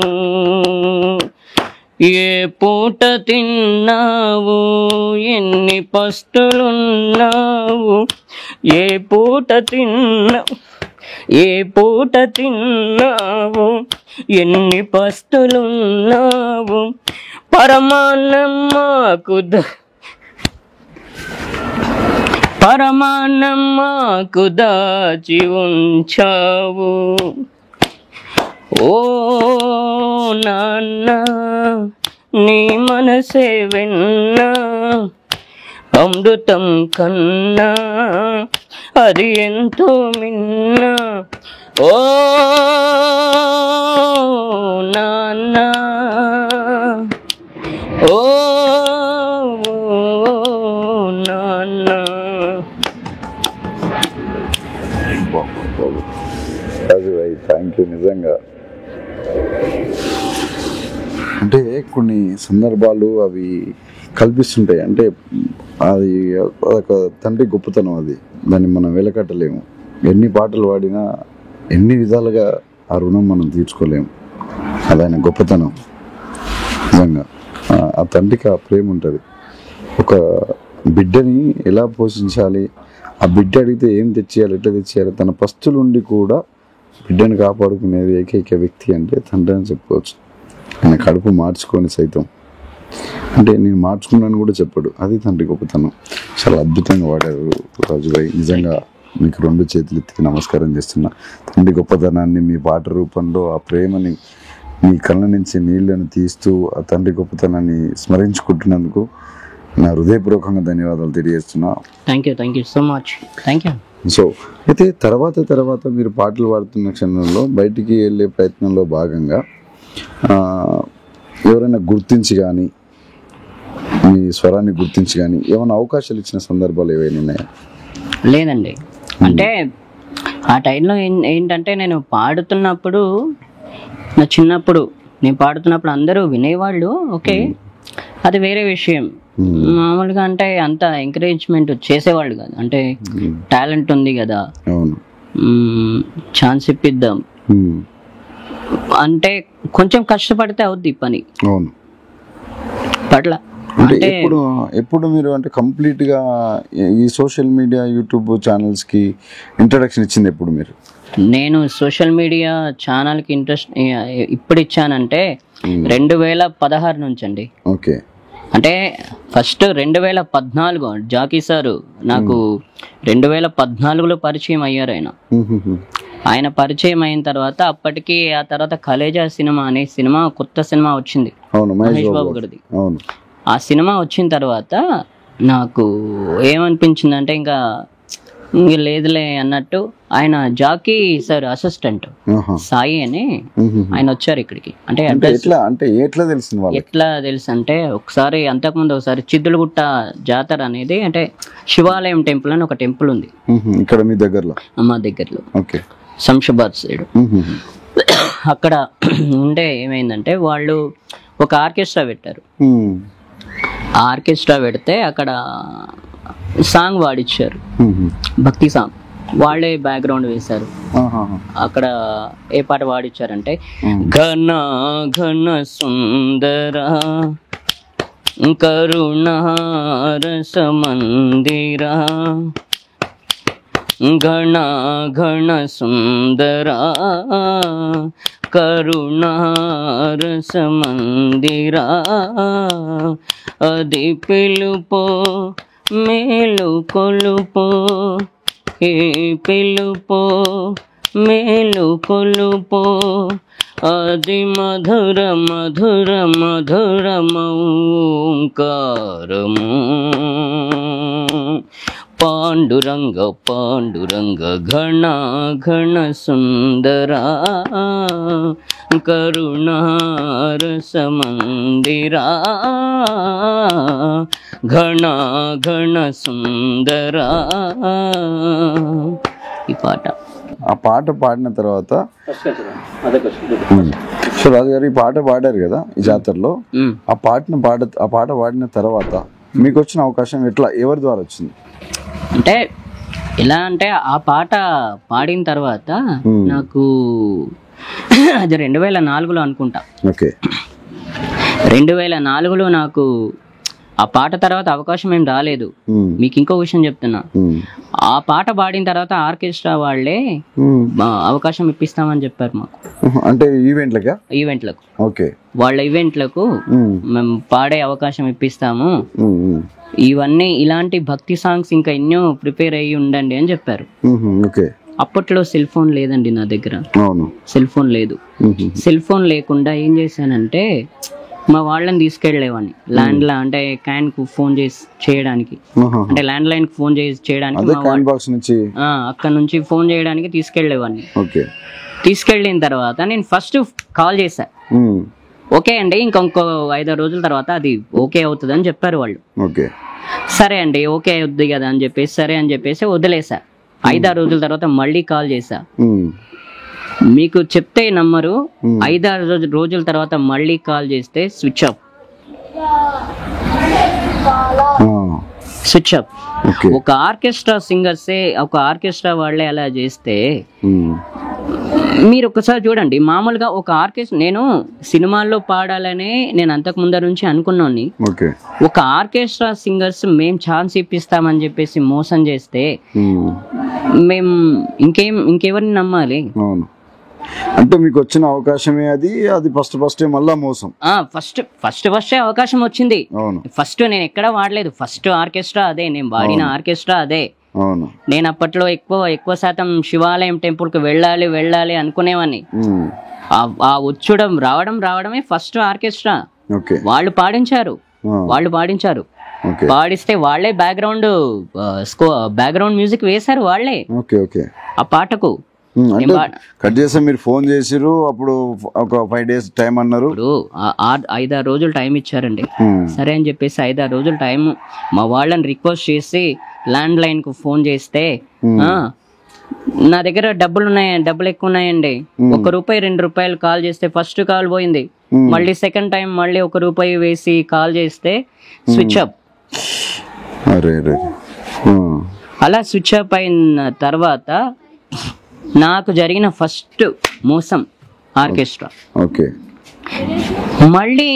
ఏ పూట తిన్నావు, ఎన్ని పస్తులున్నావు, ఏ పూట తిన్నావు, ఏ పూట తిన్నావు, ఎన్ని పస్తులున్నావు. పరమాన్నం మాకు దాచి ఉంచావు. ఓ నాన్న నీ మనసే విన్నా, అమృతం కన్నా అది ఎంతో మిన్నా. ఓ నాన్న, ఓ నాన్న. Thank you. నిజంగా అంటే కొన్ని సందర్భాలు అవి కల్పిస్తుంటాయి. అంటే అది ఒక తండ్రి గొప్పతనం, అది దాన్ని మనం వెలకట్టలేము. ఎన్ని పాటలు పాడినా ఎన్ని విధాలుగా ఆ రుణం మనం తీర్చుకోలేము. అది ఆయన గొప్పతనం. నిజంగా ఆ తండ్రికి ఆ ప్రేమ ఉంటుంది. ఒక బిడ్డని ఎలా పోషించాలి, ఆ బిడ్డ అడిగితే ఏం తెచ్చేయాలి, ఎట్లా తెచ్చేయాలి, తన పస్తులుండి కూడా బిడ్డను కాపాడుకునేది ఏకైక వ్యక్తి అంటే తండ్రి అని చెప్పుకోవచ్చు. ఆయన కడుపు మార్చుకొని సైతం, అంటే నేను మార్చుకున్నాను కూడా చెప్పాడు. అది తండ్రి గొప్పతనం. చాలా అద్భుతంగా వాడారు రాజుభాయ్. నిజంగా మీకు 2 చేతులు ఎత్తి నమస్కారం చేస్తున్నా. తండ్రి గొప్పతనాన్ని మీ పాట రూపంలో, ఆ ప్రేమని మీ కళ్ళ నుంచి నీళ్లను తీస్తూ ఆ తండ్రి గొప్పతనాన్ని స్మరించుకుంటున్నందుకు నా హృదయపూర్వకంగా ధన్యవాదాలు తెలియజేస్తున్నా. Thank you so much. Thank you. So అయితే తర్వాత మీరు పాటలు పాడుతున్న క్షణంలో బయటికి వెళ్ళే ప్రయత్నంలో భాగంగా ఎవరైనా గుర్తించి కానీ, మీ స్వరాన్ని గుర్తించి కానీ ఏమైనా అవకాశాలు ఇచ్చిన సందర్భాలు ఏవైనా ఉన్నాయా? లేదండి. అంటే ఆ టైంలో ఏంటంటే నేను పాడుతున్నప్పుడు, నా చిన్నప్పుడు నేను పాడుతున్నప్పుడు అందరూ వినేవాళ్ళు. ఓకే, అది వేరే విషయం. మామూలుగా అంటే అంత ఎంకరేజ్మెంట్ చేసేవాళ్ళు కాదు. అంటే టాలెంట్ ఉంది కదా, ఛాన్స్ ఇప్పిద్దాం అంటే కొంచెం కష్టపడితే అవుద్ది పని. పట్ల అంటే ఎప్పుడు మీరు అంటే కంప్లీట్ గా ఈ సోషల్ మీడియా యూట్యూబ్ ఛానల్స్ కి ఇంట్రడక్షన్ ఇచ్చింది ఎప్పుడు మీరు? నేను సోషల్ మీడియా ఛానల్ కి ఇంట్రెస్ట్ ఇప్పుడు ఇచ్చానంటే 2016 నుంచి అండి. ఓకే. అంటే ఫస్ట్ 2014 జాకీ సారు నాకు 2014లో పరిచయం అయ్యారు ఆయన పరిచయం అయిన తర్వాత అప్పటికి ఆ తర్వాత కలేజా సినిమా అనే సినిమా కొత్త సినిమా వచ్చింది మహేష్ బాబు గారిది. ఆ సినిమా వచ్చిన తర్వాత నాకు ఏమనిపించిందంటే ఇంకా లేదులే అన్నట్టు ఆయన జాకీ సార్ అసిస్టెంట్ సాయి అని ఆయన వచ్చారు ఇక్కడికి. అంటే ఎట్లా తెలుసు అంటే ఒకసారి అంతకుముందు ఒకసారి చిద్దులగుట్ట జాతర అనేది అంటే శివాలయం టెంపుల్ అని ఒక టెంపుల్ ఉంది ఇక్కడ మీ దగ్గరలో, మా దగ్గరలో శంషాబాద్ సైడ్. అక్కడ ఉండే ఏమైందంటే వాళ్ళు ఒక ఆర్కెస్ట్రా పెట్టారు. ఆ ఆర్కెస్ట్రా పెడితే అక్కడ సాంగ్ వాడిచ్చారు, భక్తి సాంగ్. వాళ్ళే బ్యాక్గ్రౌండ్ వేశారు. అక్కడ ఏ పాట వాడిచ్చారంటే ఘన ఘన సుందర కరుణారస మందిర ఘన ఘన సుందర కరుణారస మందిర అది పిలుపో మేలు కొలుపో ఏ పిలుపో మేలు కొలుపో అది మధుర మధుర మధురమౌంకారము పాండురంగ పాండురంగ ఘన ఘన సుందర కరుణారస మందిర ఘన ఘన సుందర. ఈ పాట ఆ పాట పాడిన తర్వాత రాజు గారు ఈ పాట పాడారు కదా ఈ జాతరలో, ఆ పాట పాడిన తర్వాత మీకు వచ్చిన అవకాశం ఎట్లా, ఎవరి ద్వారా వచ్చింది? అంటే ఎలా అంటే ఆ పాట పాడిన తర్వాత నాకు అది 2004లో అనుకుంటా. 2004లో నాకు ఆ పాట తర్వాత అవకాశం ఏం రాలేదు. మీకు ఇంకో విషయం చెప్తున్నా, ఆ పాట పాడిన తర్వాత ఆర్కెస్ట్రా వాళ్ళే అవకాశం ఇప్పిస్తామని చెప్పారు మాకు. అంటే ఈవెంట్లకు వాళ్ళ ఈవెంట్లకు మేము పాడే అవకాశం ఇప్పిస్తాము, ఇవన్నీ ఇలాంటి భక్తి సాంగ్స్ ఇంకా ఎన్నో ప్రిపేర్ అయ్యి ఉండండి అని చెప్పారు. అప్పట్లో సెల్ ఫోన్ లేదండి నా దగ్గర, సెల్ ఫోన్ లేదు. సెల్ ఫోన్ లేకుండా ఏం చేశానంటే మా వాళ్ళని తీసుకెళ్లేవాడిని అంటే క్యాన్ కు ఫోన్ చేయడానికి, అంటే ల్యాండ్ లైన్ కు ఫోన్ చేయడానికి అక్కడ నుంచి ఫోన్ చేయడానికి తీసుకెళ్లేవాడిని. తీసుకెళ్ళిన తర్వాత నేను ఫస్ట్ కాల్ చేశా, ఓకే అండి ఇంకొక 5-6 రోజుల తర్వాత అది ఓకే అవుతుంది అని చెప్పారు వాళ్ళు. సరే అండి ఓకే అవుద్ది కదా అని చెప్పేసి సరే అని చెప్పేసి వదిలేసా. 5-6 రోజుల తర్వాత మళ్ళీ కాల్ చేశా, మీకు చెప్తే నమ్మరు, 5-6 రోజుల తర్వాత మళ్ళీ కాల్ చేస్తే స్విచ్ ఆఫ్. ఒక ఆర్కెస్ట్రా సింగర్సే, ఒక ఆర్కెస్ట్రా వాళ్ళే అలా చేస్తే మీరు ఒకసారి చూడండి. మామూలుగా ఒక ఆర్కెస్ట్రా నేను సినిమాల్లో పాడాలనే నేను అంతకు ముందర నుంచి అనుకున్నాను. ఒక ఆర్కెస్ట్రా సింగర్స్ మేము ఛాన్స్ ఇప్పిస్తామని చెప్పేసి మోసం చేస్తే మేము ఇంకెవరిని నమ్మాలి? అంటే మీకు వచ్చిన అవకాశమే అది ఫస్ట్ మళ్ళా మోసం. ఫస్ట్ అవకాశం వచ్చింది. ఫస్ట్ నేను ఎక్కడ వాడలేదు, ఫస్ట్ ఆర్కెస్ట్రా అదే, నేను వాడిన ఆర్కెస్ట్రా అదే. నేను అప్పట్లో ఎక్కువ శాతం శివాలయం టెంపుల్ కు వెళ్ళాలి అనుకునేవాడిని. ఆ రావడమే ఫస్ట్ ఆర్కెస్ట్రా. వాళ్ళు పాడించారు. పాడిస్తే వాళ్ళే బ్యాక్గ్రౌండ్ మ్యూజిక్ వేశారు వాళ్ళే ఆ పాటకు. కట్ చేస్తే మీరు ఫోన్ చేసిరు, అప్పుడు ఒక 5 days టైం అన్నారు. 5-6 రోజులు టైం ఇచ్చారండి. సరే అని చెప్పేసి 5-6 రోజులు టైం మా వాళ్ళని రిక్వెస్ట్ చేసి ల్యాండ్ లైన్ కు ఫోన్ చేస్తే నా దగ్గర డబ్బులు ఎక్కువ ఉన్నాయండి, ₹1-2 కాల్ చేస్తే ఫస్ట్ కాల్ పోయింది, మళ్ళీ సెకండ్ టైం మళ్ళీ ₹1 వేసి కాల్ చేస్తే స్విచ్ అప్. అలా స్విచ్ అప్ అయిన తర్వాత నాకు జరిగిన ఫస్ట్ మోసం ఆర్కెస్ట్రా. మళ్ళీ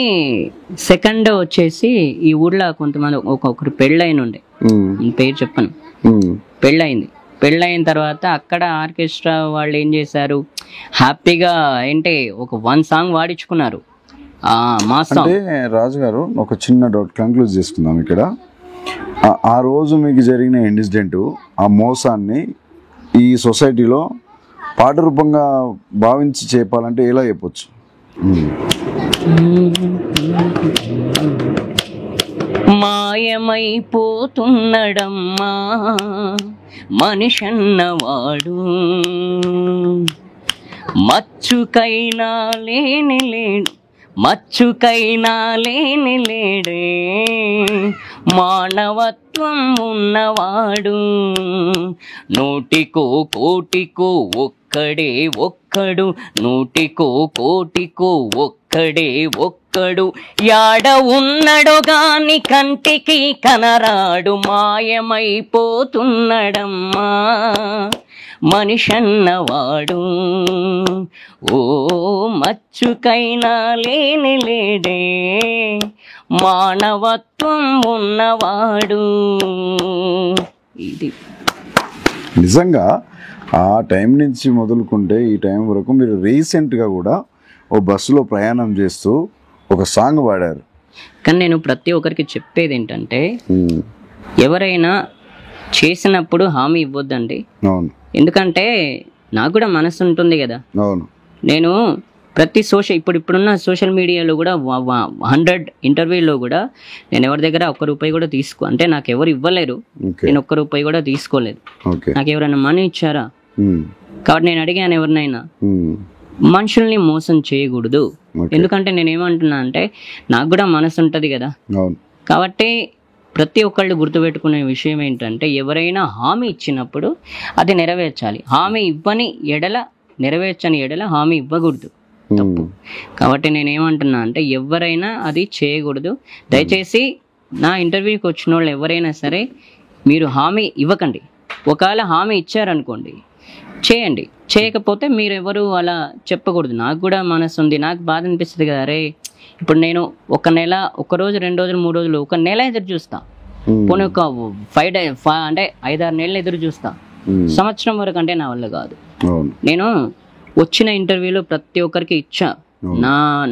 సెకండ్ వచ్చేసి ఈ ఊర్లో కొంతమంది ఒకరు పెళ్ళైన ఉండే, పేరు చెప్పను, పెళ్ళయిన తర్వాత అక్కడ ఆర్కెస్ట్రా వాళ్ళు ఏం చేశారు, హ్యాపీగా ఏంటి ఒక 1 సాంగ్ వాడించుకున్నారు. మాసం. అంటే రాజు గారు ఒక చిన్న డౌట్ కంక్లూజ్ చేసుకుందాం ఇక్కడ. ఆ రోజు మీకు జరిగిన ఇన్సిడెంట్, ఆ మోసాన్ని ఈ సొసైటీలో పాట రూపంగా భావించి చెప్పాలంటే ఎలా చెప్పొచ్చు? మాయమైపోతున్నడమ్మా మనిషన్నవాడు, మచ్చుకైనా లేని లేడు, మచ్చుకైనా లేని లేడే, మానవత్వం ఉన్నవాడు, నూటికో కోటికో ఒక్కడే ఒక్కడు, నూటికో కోటికో ఒక్కడే ఒక్కడు, యాడ ఉన్నడో గాని కంటికి కనరాడు, మాయమైపోతున్నడమ్మా మనిషన్నవాడు, ఓ మచ్చుకైనా లేని లేడే, మానవత్వం ఉన్నవాడు. ఇది నిజంగా ఆ టైం నుంచి మొదలుకుంటే ఈ టైం వరకు మీరు రీసెంట్గా కూడా ఓ బస్సులో ప్రయాణం చేస్తూ ఒక సాంగ్ పాడారు. కానీ నేను ప్రతి ఒక్కరికి చెప్పేది ఏంటంటే, ఎవరైనా చేసినప్పుడు హామీ ఇవ్వద్దండి. అవును, ఎందుకంటే నాకు కూడా మనసు ఉంటుంది కదా. అవును, నేను ప్రతి ఇప్పుడున్న సోషల్ మీడియాలో కూడా 100 ఇంటర్వ్యూలో కూడా నేను ఎవరి దగ్గర ₹1 కూడా అంటే నాకు ఎవరు ఇవ్వలేరు, నేను ₹1 కూడా తీసుకోలేదు. నాకు ఎవరైనా మనీ ఇచ్చారా? కాబట్టి నేను అడిగాను ఎవరినైనా, మనుషుల్ని మోసం చేయకూడదు. ఎందుకంటే నేను ఏమంటున్నా అంటే, నాకు కూడా మనసు ఉంటుంది కదా. కాబట్టి ప్రతి ఒక్కళ్ళు గుర్తుపెట్టుకునే విషయం ఏంటంటే, ఎవరైనా హామీ ఇచ్చినప్పుడు అది నెరవేర్చాలి. హామీ ఇవ్వని ఎడల, నెరవేర్చని ఎడల హామీ ఇవ్వకూడదు, తప్పు. కాబట్టి నేనేమంటున్నా అంటే, ఎవరైనా అది చేయకూడదు. దయచేసి నా ఇంటర్వ్యూకి వచ్చిన వాళ్ళు ఎవరైనా సరే మీరు హామీ ఇవ్వకండి. ఒకవేళ హామీ ఇచ్చారనుకోండి, చేయండి. చేయకపోతే మీరు ఎవరు అలా చెప్పకూడదు. నాకు కూడా మనసు ఉంది, నాకు బాధ అనిపిస్తుంది కదా. అరే ఇప్పుడు నేను ఒక నెల, 1 రోజు, 2 రోజులు, 3 రోజులు, 1 నెల ఎదురు చూస్తా, పోనీ ఒక 5 days అంటే 5-6 నెలలు ఎదురు చూస్తా, సంవత్సరం వరకు అంటే నా వల్ల కాదు. నేను వచ్చిన ఇంటర్వ్యూలో ప్రతి ఒక్కరికి ఇచ్చా,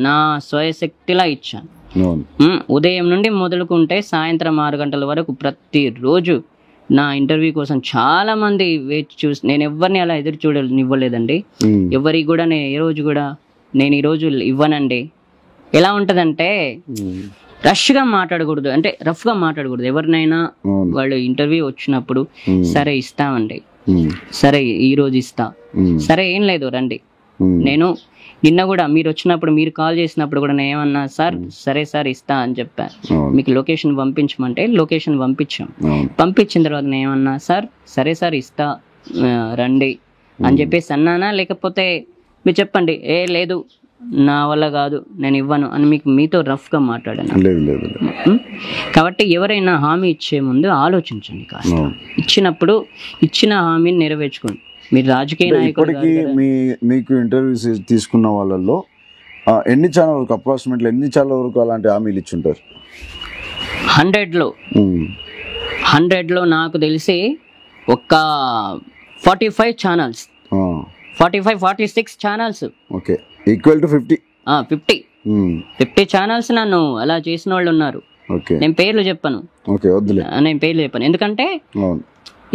నా స్వయశక్తిలా ఇచ్చాను. ఉదయం నుండి మొదలుకుంటే సాయంత్రం 6 గంటల వరకు ప్రతిరోజు నా ఇంటర్వ్యూ కోసం చాలా మంది వేచి చూసి, నేను ఎవరిని అలా ఎదురు చూడనివ్వలేదండి. ఎవరికి కూడా నేను ఏ రోజు కూడా నేను ఈరోజు ఇవ్వనండి. ఎలా ఉంటుందంటే, రష్గా మాట్లాడకూడదు, అంటే రఫ్గా మాట్లాడకూడదు. ఎవరినైనా వాళ్ళు ఇంటర్వ్యూ వచ్చినప్పుడు సరే ఇస్తామండి, సరే ఈరోజు ఇస్తా, సరే ఏం లేదు రండి. నేను నిన్న కూడా మీరు వచ్చినప్పుడు, మీరు కాల్ చేసినప్పుడు కూడా నేను ఏమన్నా, సార్ సరే సార్ ఇస్తా అని చెప్పా. మీకు లొకేషన్ పంపించమంటే లొకేషన్ పంపించాం. పంపించిన తర్వాత నేను ఏమన్నా, సార్ సరే సార్ ఇస్తా రండి అని చెప్పేసి అన్నానా? లేకపోతే మీరు చెప్పండి, ఏ లేదు నా వల్ల కాదు నేను ఇవ్వను అని మీతో రఫ్గా మాట్లాడాను? కాబట్టి ఎవరైనా హామీ ఇచ్చే ముందు ఆలోచించండి కాస్త. ఇచ్చినప్పుడు ఇచ్చిన హామీని నెరవేర్చుకోండి. మీరు రాజకీయ నాయకులు. మీకు ఇంటర్వ్యూస్ తీసుకున్న వాళ్ళల్లో ఎన్ని ఛానల్ వరకు, అప్రాక్సిమేట్లీ ఎన్ని ఛానల్ వరకు అలాంటి హామీలు ఇచ్చుంటారు? 100లో నాకు తెలిసి ఒక 45 channels, 45-46 channels. Okay, equal to 50 channels నన్ను అలా చేసిన వాళ్ళు ఉన్నారు. నేను పేర్లు చెప్పను, ఎందుకంటే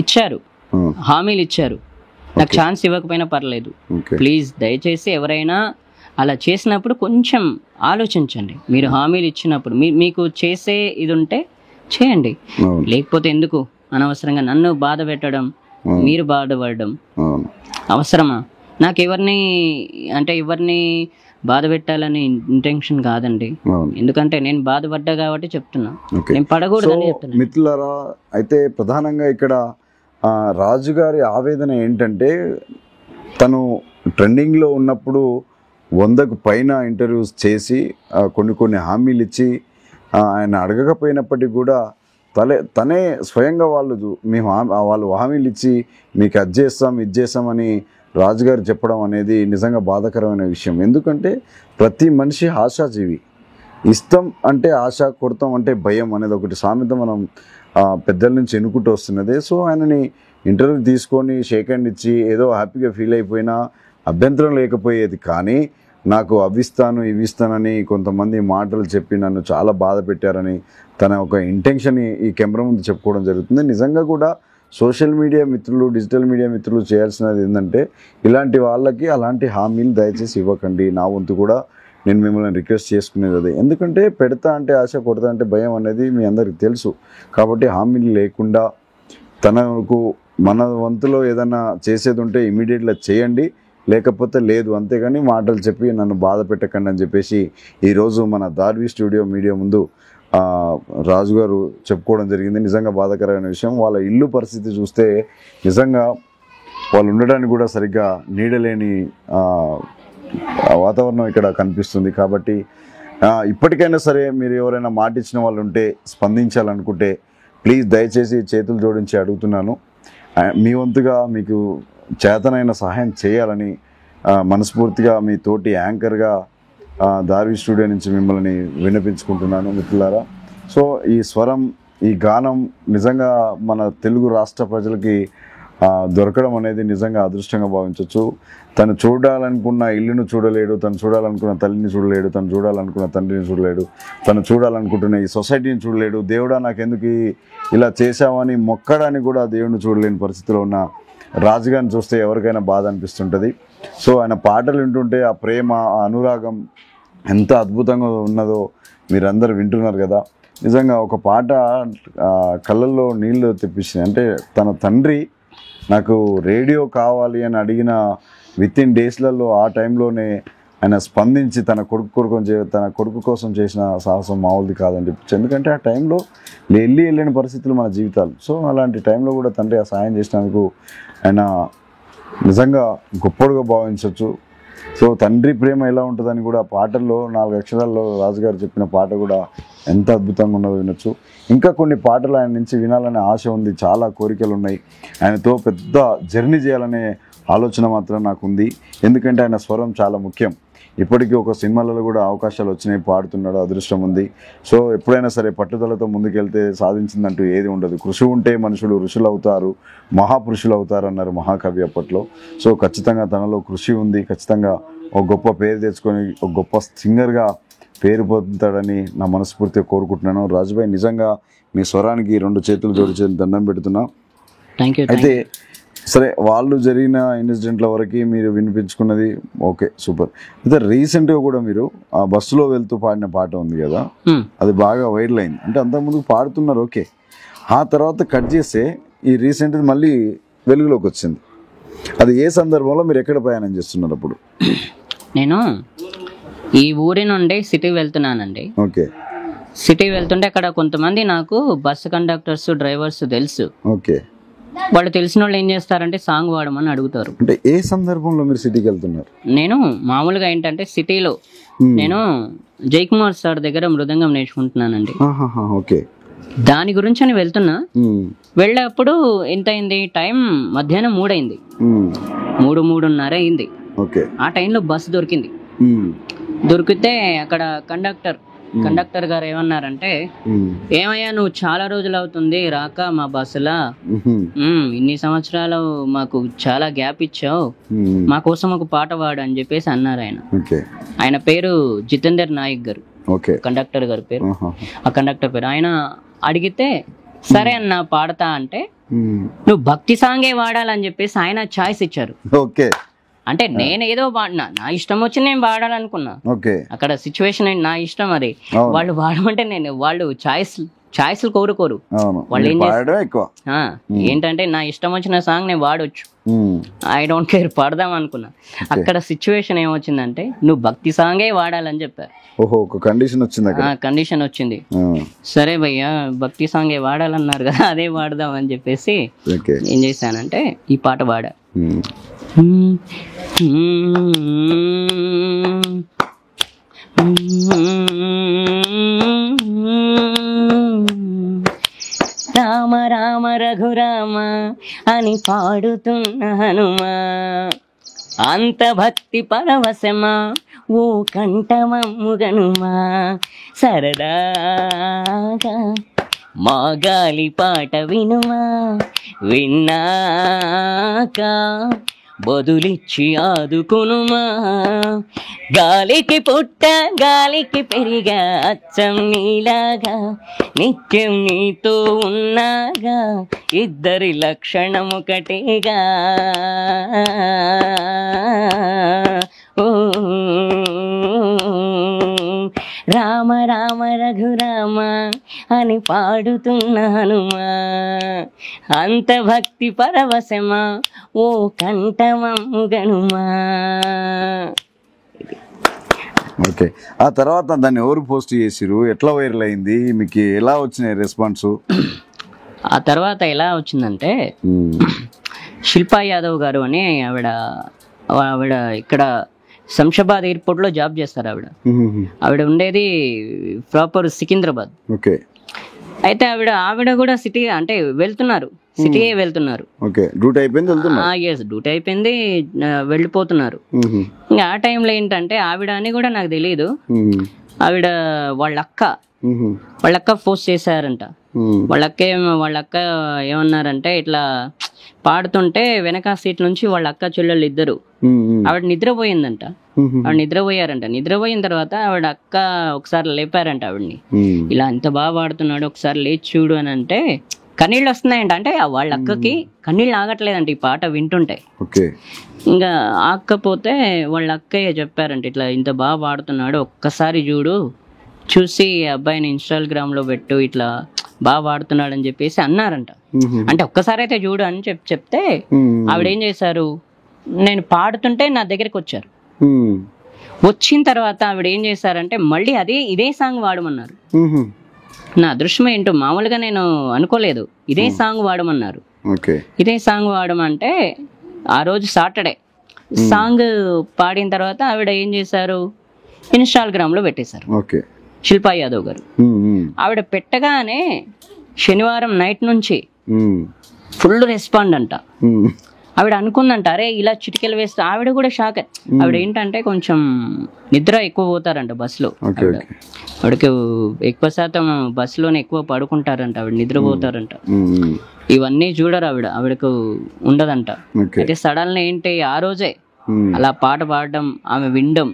ఇచ్చారు, హామీలు ఇచ్చారు. నాకు ఛాన్స్ ఇవ్వకపోయినా పర్లేదు. ప్లీజ్ దయచేసి ఎవరైనా అలా చేసినప్పుడు కొంచెం ఆలోచించండి. మీరు హామీలు ఇచ్చినప్పుడు మీకు చేసే ఇది ఉంటే చేయండి, లేకపోతే ఎందుకు అనవసరంగా నన్ను బాధ పెట్టడం, మీరు బాధపడడం అవసరమా? నాకు ఎవరిని బాధ పెట్టాలని ఇంటెన్షన్ కాదండి. ఎందుకంటే నేను బాధపడ్డా కాబట్టి చెప్తున్నా, నేను పడకూడదని చెప్తున్నా. మిత్రులారా, అయితే ప్రధానంగా ఇక్కడ రాజుగారి ఆవేదన ఏంటంటే, తను ట్రెండింగ్లో ఉన్నప్పుడు 100కు పైన ఇంటర్వ్యూస్ చేసి కొన్ని హామీలు ఇచ్చి ఆయన అడగకపోయినప్పటికీ కూడా తనే స్వయంగా వాళ్ళు హామీలు ఇచ్చి మీకు అది చేస్తాం ఇది చేస్తామని రాజుగారు చెప్పడం అనేది నిజంగా బాధాకరమైన విషయం. ఎందుకంటే ప్రతి మనిషి ఆశాజీవి. ఇష్టం అంటే ఆశ, కొడతాం అంటే భయం అనేది ఒకటి సామెత మనం పెద్దల నుంచి ఎన్నుకుంటూ వస్తున్నది. సో ఆయనని ఇంటర్వ్యూ తీసుకొని షేక్ హ్యాండ్ ఇచ్చి ఏదో హ్యాపీగా ఫీల్ అయిపోయినా అభ్యంతరం లేకపోయేది. కానీ నాకు అవిస్తాను ఇవిస్తానని కొంతమంది మాటలు చెప్పి నన్ను చాలా బాధ పెట్టారని తన ఒక ఇంటెన్షన్ ఈ కెమెరా ముందు చెప్పుకోవడం జరుగుతుంది. నిజంగా కూడా సోషల్ మీడియా మిత్రులు, డిజిటల్ మీడియా మిత్రులు చేయాల్సినది ఏంటంటే ఇలాంటి వాళ్ళకి అలాంటి హామీలు దయచేసి ఇవ్వకండి. నా వంతు కూడా నేను మిమ్మల్ని రిక్వెస్ట్ చేసుకునేది అదే. ఎందుకంటే పెడతా అంటే ఆశ, కొడతా అంటే భయం అనేది మీ అందరికీ తెలుసు. కాబట్టి హామీలు లేకుండా తనకు మన వంతులో ఏదైనా చేసేది ఉంటే ఇమీడియట్గా చేయండి, లేకపోతే లేదు, అంతేగాని మాటలు చెప్పి నన్ను బాధ పెట్టకండి అని చెప్పేసి ఈరోజు మన దార్వి స్టూడియో మీడియా ముందు రాజు గారు చెప్పుకోవడం జరిగింది. నిజంగా బాధాకరమైన విషయం. వాళ్ళ ఇల్లు పరిస్థితి చూస్తే నిజంగా వాళ్ళు ఉండడానికి కూడా సరిగ్గా నీడలేని వాతావరణం ఇక్కడ కనిపిస్తుంది. కాబట్టి ఇప్పటికైనా సరే మీరు ఎవరైనా మాట ఇచ్చిన వాళ్ళు ఉంటే, స్పందించాలనుకుంటే ప్లీజ్ దయచేసి చేతులు జోడించి అడుగుతున్నాను. మీ వంతుగా మీకు చేతనైన సహాయం చేయాలని మనస్ఫూర్తిగా మీ తోటి యాంకర్గా దార్వి స్టూడియో నుంచి మిమ్మల్ని విన్నపించుకుంటున్నాను మిత్రులారా. సో ఈ స్వరం, ఈ గానం నిజంగా మన తెలుగు రాష్ట్ర ప్రజలకి దొరకడం అనేది నిజంగా అదృష్టంగా భావించవచ్చు. తను చూడాలనుకున్న ఇల్లును చూడలేడు, తను చూడాలనుకున్న తల్లిని చూడలేడు, తను చూడాలనుకున్న తండ్రిని చూడలేడు, తను చూడాలనుకుంటున్న ఈ సొసైటీని చూడలేడు. దేవుడా నాకెందుకు ఇలా చేశామని మొక్కడానికి కూడా దేవుడిని చూడలేని పరిస్థితిలో ఉన్న రాజుగారిని చూస్తే ఎవరికైనా బాధ అనిపిస్తుంటుంది. సో ఆయన పాటలు వింటుంటే ఆ ప్రేమ, ఆ అనురాగం ఎంత అద్భుతంగా ఉన్నదో మీరందరూ వింటున్నారు కదా. నిజంగా ఒక పాట కళ్ళల్లో నీళ్ళు తెప్పించింది. అంటే తన తండ్రి నాకు రేడియో కావాలి అని అడిగిన వితిన్ డేస్లలో ఆ టైంలోనే ఆయన స్పందించి తన కొడుకు కోసం చేసిన సాహసం మామూలుది కాదని చెప్పచ్చు. ఎందుకంటే ఆ టైంలో వెళ్ళిన పరిస్థితులు మన జీవితాలు. సో అలాంటి టైంలో కూడా తండ్రి ఆ సాయం చేసినందుకు ఆయన నిజంగా గొప్పగా భావించవచ్చు. సో తండ్రి ప్రేమ ఎలా ఉంటుందని కూడా పాటల్లో 4 అక్షరాల్లో రాజుగారు చెప్పిన పాట కూడా ఎంత అద్భుతంగా ఉన్నదో వినొచ్చు. ఇంకా కొన్ని పాటలు ఆయన నుంచి వినాలనే ఆశ ఉంది, చాలా కోరికలు ఉన్నాయి. ఆయనతో పెద్ద జర్నీ చేయాలనే ఆలోచన మాత్రం నాకు ఉంది. ఎందుకంటే ఆయన స్వరం చాలా ముఖ్యం. ఇప్పటికీ ఒక సినిమాలలో కూడా అవకాశాలు వచ్చినాయి, పాడుతున్నాడు, అదృష్టం ఉంది. సో ఎప్పుడైనా సరే పట్టుదలతో ముందుకెళ్తే సాధించిందంటూ ఏది ఉండదు. కృషి ఉంటే మనుషులు ఋషులు అవుతారు, మహాపురుషులు అవుతారు అన్నారు మహాకవి అప్పట్లో. సో ఖచ్చితంగా తనలో కృషి ఉంది. ఖచ్చితంగా ఒక గొప్ప పేరు తెచ్చుకొని ఒక గొప్ప సింగర్గా పేరు పొందుతాడని నా మనస్ఫూర్తిగా కోరుకుంటున్నాను. రాజుభాయ్ నిజంగా మీ స్వరానికి 2 చేతులు జోడించి దండం పెడుతున్నా. అయితే సరే, వాళ్ళు జరిగిన ఇన్సిడెంట్ల వరకు మీరు వినిపించుకున్నది ఓకే, సూపర్. అయితే రీసెంట్గా కూడా మీరు ఆ బస్సులో వెళ్తూ పాడిన పాట ఉంది కదా, అది బాగా వైరల్ అయింది. అంటే అంతకుముందు పాడుతున్నారు ఓకే, ఆ తర్వాత కట్ చేస్తే ఈ రీసెంట్ మళ్ళీ వెలుగులోకి వచ్చింది. అది ఏ సందర్భంలో, మీరు ఎక్కడ ప్రయాణం చేస్తున్నారు అప్పుడు? నేను ఈ ఊరి నుండి సిటీ వెళ్తున్నానండి. ఓకే. సిటీ వెళ్తుంటే అక్కడ కొంతమంది నాకు బస్సు కండక్టర్స్, డ్రైవర్స్ తెలుసు. ఓకే. వాళ్ళు తెలిసిన వాళ్ళు ఏం చేస్తారంటే సాంగ్ పాడమని అడుగుతారు. అంటే ఏ సందర్భంలో మీరు సిటీకి వెళ్తున్నారు? నేను మామూలుగా ఏంటంటే సిటీలో నేను జయకుమార్ సార్ దగ్గర మృదంగం నేర్చుకుంటున్నానండి. ఓకే. దాని గురించి అని వెళ్తున్నా. వెళ్ళేప్పుడు ఎంత అయింది, టైం మధ్యాహ్నం 3 అయింది, 3:30 అయింది. ఆ టైంలో బస్సు దొరికింది. దొరికితే అక్కడ కండక్టర్ గారు ఏమన్నారంటే, ఏమయ్యా నువ్వు చాలా రోజులు అవుతుంది రాక మా బస్సులా, ఇన్ని సంవత్సరాలు మాకు చాలా గ్యాప్ ఇచ్చావు, మా కోసం ఒక పాట పాడు అని చెప్పేసి అన్నారు ఆయన. ఆయన పేరు జితేందర్ నాయక్ గారు, కండక్టర్ గారి పేరు. ఆ కండక్టర్ పేరు ఆయన అడిగితే సరే అన్న పాడతా అంటే, నువ్వు భక్తి సాంగే వాడాలని చెప్పేసి ఆయన ఛాయిస్ ఇచ్చారు. అంటే నేను ఏదో పాడినా, నా ఇష్టం వచ్చి నేను పాడాలనుకున్నా. అక్కడ సిచ్యువేషన్ నా ఇష్టం అది. వాళ్ళు పాడమంటే వాళ్ళు ఛాయిస్లు కోరుకోరు. వాళ్ళు ఏం చేస్తారు ఏంటంటే నా ఇష్టం వచ్చిన సాంగ్ నేను వాడొచ్చు, ఐ డోంట్ కేర్, పాడదాం అనుకున్నా. అక్కడ సిచ్యువేషన్ ఏమొచ్చిందంటే నువ్వు భక్తి సాంగే వాడాలని చెప్పారు. కండిషన్ వచ్చింది. సరే భయ్యా భక్తి సాంగే వాడాలన్నారు కదా, అదే వాడదాం అని చెప్పేసి ఏం చేశానంటే ఈ పాట పాడా. రామ రామ రఘురామ అని పాడుతున్న హనుమా, అంత భక్తి పరవశమా ఓ కంఠమమ్ముగనుమా, సరదాగా మా గాలి పాట వినుమా, విన్నాక బదులిచ్చి ఆదుకునుమా. గాలికి పుట్ట గాలికి పెరిగా అచ్చం నీలాగా నిత్యం నీతో ఉన్నాగా ఇద్దరి లక్షణం ఒకటేగా. ఓ రామ రామ రఘురామ అని పాడుతున్నానుమా, అంత భక్తి పరవశమా ఓ కంఠమమ్ముగనుమా. ఓకే, ఆ తర్వాత దాన్ని ఎవరు పోస్ట్ చేసిరు, ఎట్లా వైరల్ అయింది, మీకు ఎలా వచ్చినాయి రెస్పాన్స్? ఆ తర్వాత ఎలా వచ్చిందంటే శిల్పా యాదవ్ గారు అని ఆవిడ ఇక్కడ శంషాబాద్ ఎయిర్పోర్ట్లో జాబ్ చేస్తారు. ఆవిడ ఉండేది ప్రాపర్ సికింద్రాబాద్. ఓకే, అయితే ఆవిడ కూడా సిటీ అంటే సిటీయే వెళ్తున్నారు. ఓకే, డ్యూటీ అయిపోయింది ఎస్, డ్యూటీ అయిపోయింది, వెళ్ళిపోతున్నారు. ఇంకా ఆ టైంలో ఏంటంటే ఆవిడ అని కూడా నాకు తెలియదు, ఆవిడ వాళ్ళ అక్క పోస్ట్ చేశారంట. వాళ్ళ అక్క ఏమన్నారంటే ఇట్లా పాడుతుంటే వెనక సీట్ నుంచి వాళ్ళ అక్క చెల్లెళ్ళు ఇద్దరు ఆవిడ నిద్రపోయిందంట. ఆవిడ నిద్రపోయారంట. నిద్రపోయిన తర్వాత ఆవిడ అక్క ఒకసారి లేపారంట ఆవిడ్ని, ఇలా ఎంత బాగా పాడుతున్నాడు ఒకసారి లేచి చూడు అని అంటే కన్నీళ్ళు వస్తున్నాయంట. అంటే వాళ్ళ అక్కకి కన్నీళ్ళు ఆగట్లేదంట ఈ పాట వింటుంటే. ఇంకా ఆకపోతే వాళ్ళ అక్కయ్య చెప్పారంట, ఇట్లా ఇంత బాగా పాడుతున్నాడు ఒక్కసారి చూసి అబ్బాయిని ఇన్స్టాగ్రామ్లో పెట్టు, ఇట్లా బాగా పాడుతున్నాడు అని చెప్పేసి అన్నారంట. అంటే ఒక్కసారి అయితే చూడు అని చెప్తే ఆవిడ ఏం చేశారు, నేను పాడుతుంటే నా దగ్గరికి వచ్చారు. వచ్చిన తర్వాత ఆవిడ ఏం చేశారంటే మళ్ళీ ఇదే సాంగ్ వాడమన్నారు. నా అదృష్టం ఏంటో, మామూలుగా నేను అనుకోలేదు, ఇదే సాంగ్ వాడమన్నారు. ఇదే సాంగ్ వాడమంటే ఆ రోజు సాటర్డే సాంగ్ పాడిన తర్వాత ఆవిడ ఏం చేశారు, ఇన్స్టాగ్రామ్లో పెట్టేశారు శిల్పా యాదవ్ గారు. ఆవిడ పెట్టగానే శనివారం నైట్ నుంచి ఫుల్ రెస్పాండ్ అంట. ఆవిడ అనుకుందంట, అరే ఇలా చిటికెలు వేస్తే. ఆవిడ కూడా షాక్. ఆవిడ ఏంటంటే కొంచెం నిద్ర ఎక్కువ పోతారంట బస్సులో. ఆవిడకి ఎక్కువ శాతం బస్సులోనే ఎక్కువ పడుకుంటారంట, ఆవిడ నిద్రపోతారంట. ఇవన్నీ చూడరు ఆవిడకు ఉండదంట. అయితే సడన్ ఏంటి ఆ రోజే అలా పాట పాడడం, ఆమె వినడం,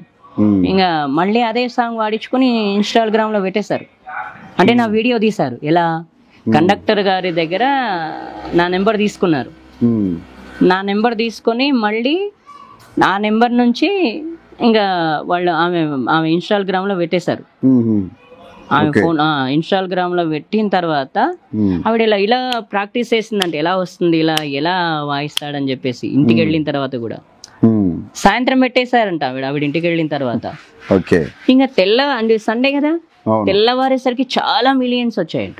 ఇంకా మళ్ళీ అదే సాంగ్ వాడించుకుని ఇన్స్టాగ్రామ్ లో పెట్టేశారు. అంటే నా వీడియో తీశారు. ఎలా, కండక్టర్ గారి దగ్గర నా నెంబర్ తీసుకున్నారు. నా నెంబర్ తీసుకొని మళ్ళీ నా నెంబర్ నుంచి ఇంకా వాళ్ళు ఆమె ఇన్స్టాగ్రామ్ లో పెట్టేశారు. ఆమె ఫోన్ ఇన్స్టాగ్రామ్ లో పెట్టిన తర్వాత ఆవిడ ఇలా ప్రాక్టీస్ చేసిందంటే ఎలా వస్తుంది, ఎలా వాయిస్తాడని చెప్పేసి. ఇంటికి వెళ్ళిన తర్వాత కూడా సాయంత్రం పెట్టేశారంట ఆవిడ ఇంటికి వెళ్ళిన తర్వాత. ఇంకా అంటే సండే కదా, తెల్లవారేసరికి చాలా మిలియన్స్ వచ్చాయంట.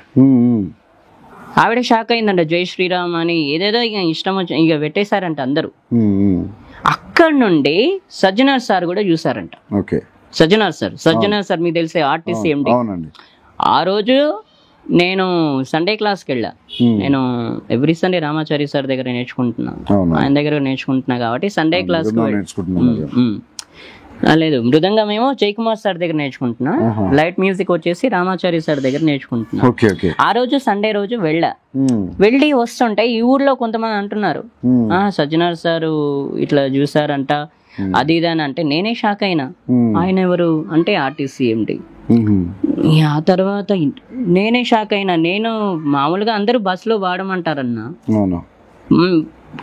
ఆవిడ షాక్ అయిందంట. జై శ్రీరామ్ అని ఏదేదో ఇక ఇష్టం ఇక పెట్టేశారంట అందరూ. అక్కడ నుండి సజ్జనార్ సార్ కూడా చూసారంట. సజ్జనార్ సార్ మీకు తెలిసే ఆర్టీసీ ఎండి. ఆ రోజు నేను సండే క్లాస్కి వెళ్ళా. నేను ఎవ్రీ సండే రామాచారి సార్ దగ్గర నేర్చుకుంటున్నాను, ఆయన దగ్గర నేర్చుకుంటున్నా కాబట్టి సండే క్లాస్ లేదు. మృదంగమేమో జయకుమార్ సార్ దగ్గర నేర్చుకుంటున్నా, లైట్ మ్యూజిక్ వచ్చేసి రామాచారి సార్ దగ్గర నేర్చుకుంటున్నా. ఆ రోజు సండే రోజు వెళ్ళి వస్తుంటే ఈ ఊర్లో కొంతమంది అంటున్నారు, సజ్జనార్ సారు ఇట్లా చూసారంట, అది ఇది అని అంటే నేనే షాక్ అయినా. ఆయన ఎవరు అంటే ఆర్టీసీ ఎండి. ఆ తర్వాత నేనే షాక్ అయినా. నేను మామూలుగా అందరూ బస్సులో వాడమంటారన్నా,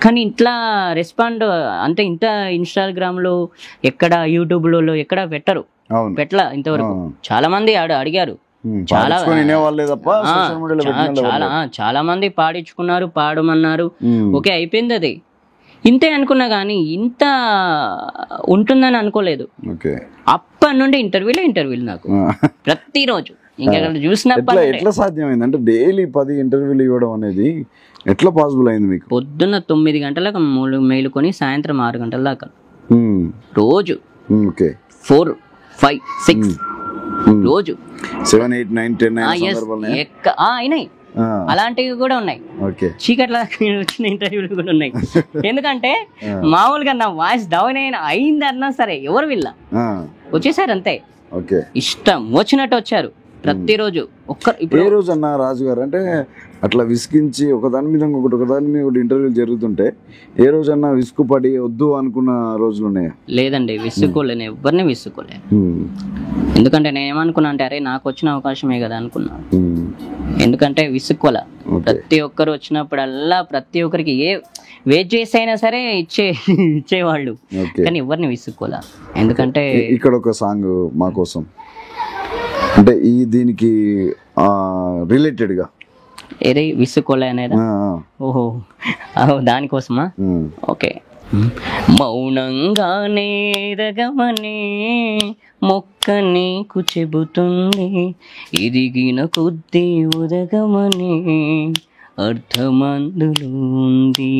కానీ ఇట్లా రెస్పాండ్ అంటే ఇంత ఇన్స్టాగ్రామ్ లో ఎక్కడ యూట్యూబ్లలో ఎక్కడ పెట్టలా ఇంతవరకు. చాలా మంది అడిగారు, చాలా మంది పాడించుకున్నారు, పాడమన్నారు. ఓకే అయిపోయింది అది, ఇంతే అనుకున్నా కానీ ఇంత ఉంటుందని అనుకోలేదు. అప్పటి నుండి ఇంటర్వ్యూలు నాకు ప్రతిరోజు ఇంకా చూసిన. ఎట్లా సాధ్యమైంది అంటే డైలీ 10 ఇంటర్వ్యూలు ఇవ్వడం అనేది ఎట్లా పాసిబుల్ అయింది మీకు? పొద్దున్న 9 గంటలకు మేలుకొని సాయంత్రం 6 గంటల దాకా రోజు. 4, 5, 6 రోజు 7, 8, 9, 10 అయినాయి. అలాంటివి కూడా ఉన్నాయి. చీకట్ల వచ్చిన ఇంటర్వ్యూలు కూడా ఉన్నాయి. ఎందుకంటే మామూలుగా నా వాయిస్ డౌన్ అయిందన్నా సరే ఎవరు వీళ్ళ వచ్చేసారు అంతే, ఇష్టం వచ్చినట్టు వచ్చారు. ప్రతిరోజు ఏ ఇప్పుడు రోజు అన్న రాజు గారు అంటే అట్లా విసిగించి ఒకదాని మీద ఒకదాని మీద ఒకటి ఇంటర్వ్యూలు జరుగుతుంటే ఏ రోజన్నా విసుగుపడి వద్దు అనుకున్న రోజులు ఉన్నాయా? లేదండి, విసుక్కోలేను, ఎవరిని విసుక్కోలే. ఎందుకంటే నేను ఏమనుకున్నా అంటే అరే నాకు వచ్చిన అవకాశమే కదా అనుకున్నా. ఎందుకంటే విసుక్కోలే. ప్రతి ఒక్కరు వచ్చినప్పుడల్లా ప్రతి ఒక్కరికి వెయిట్ చేసి అయినా సరే ఇచ్చేవాళ్ళు, కానీ ఎవరిని విసుక్కోలే. ఎందుకంటే ఇక్కడ ఒక సాంగ్ మా కోసం అంటే దీనికి రిలేటెడ్ గా ఏరే విసుక్కోలే అనేది. ఓహో దానికోసమా? ఓకే. మౌనంగానే ఎదగమని మొక్క నీకు చెబుతుంది, ఎదిగిన కొద్దీ ఉదగమని అర్థమందులో ఉంది.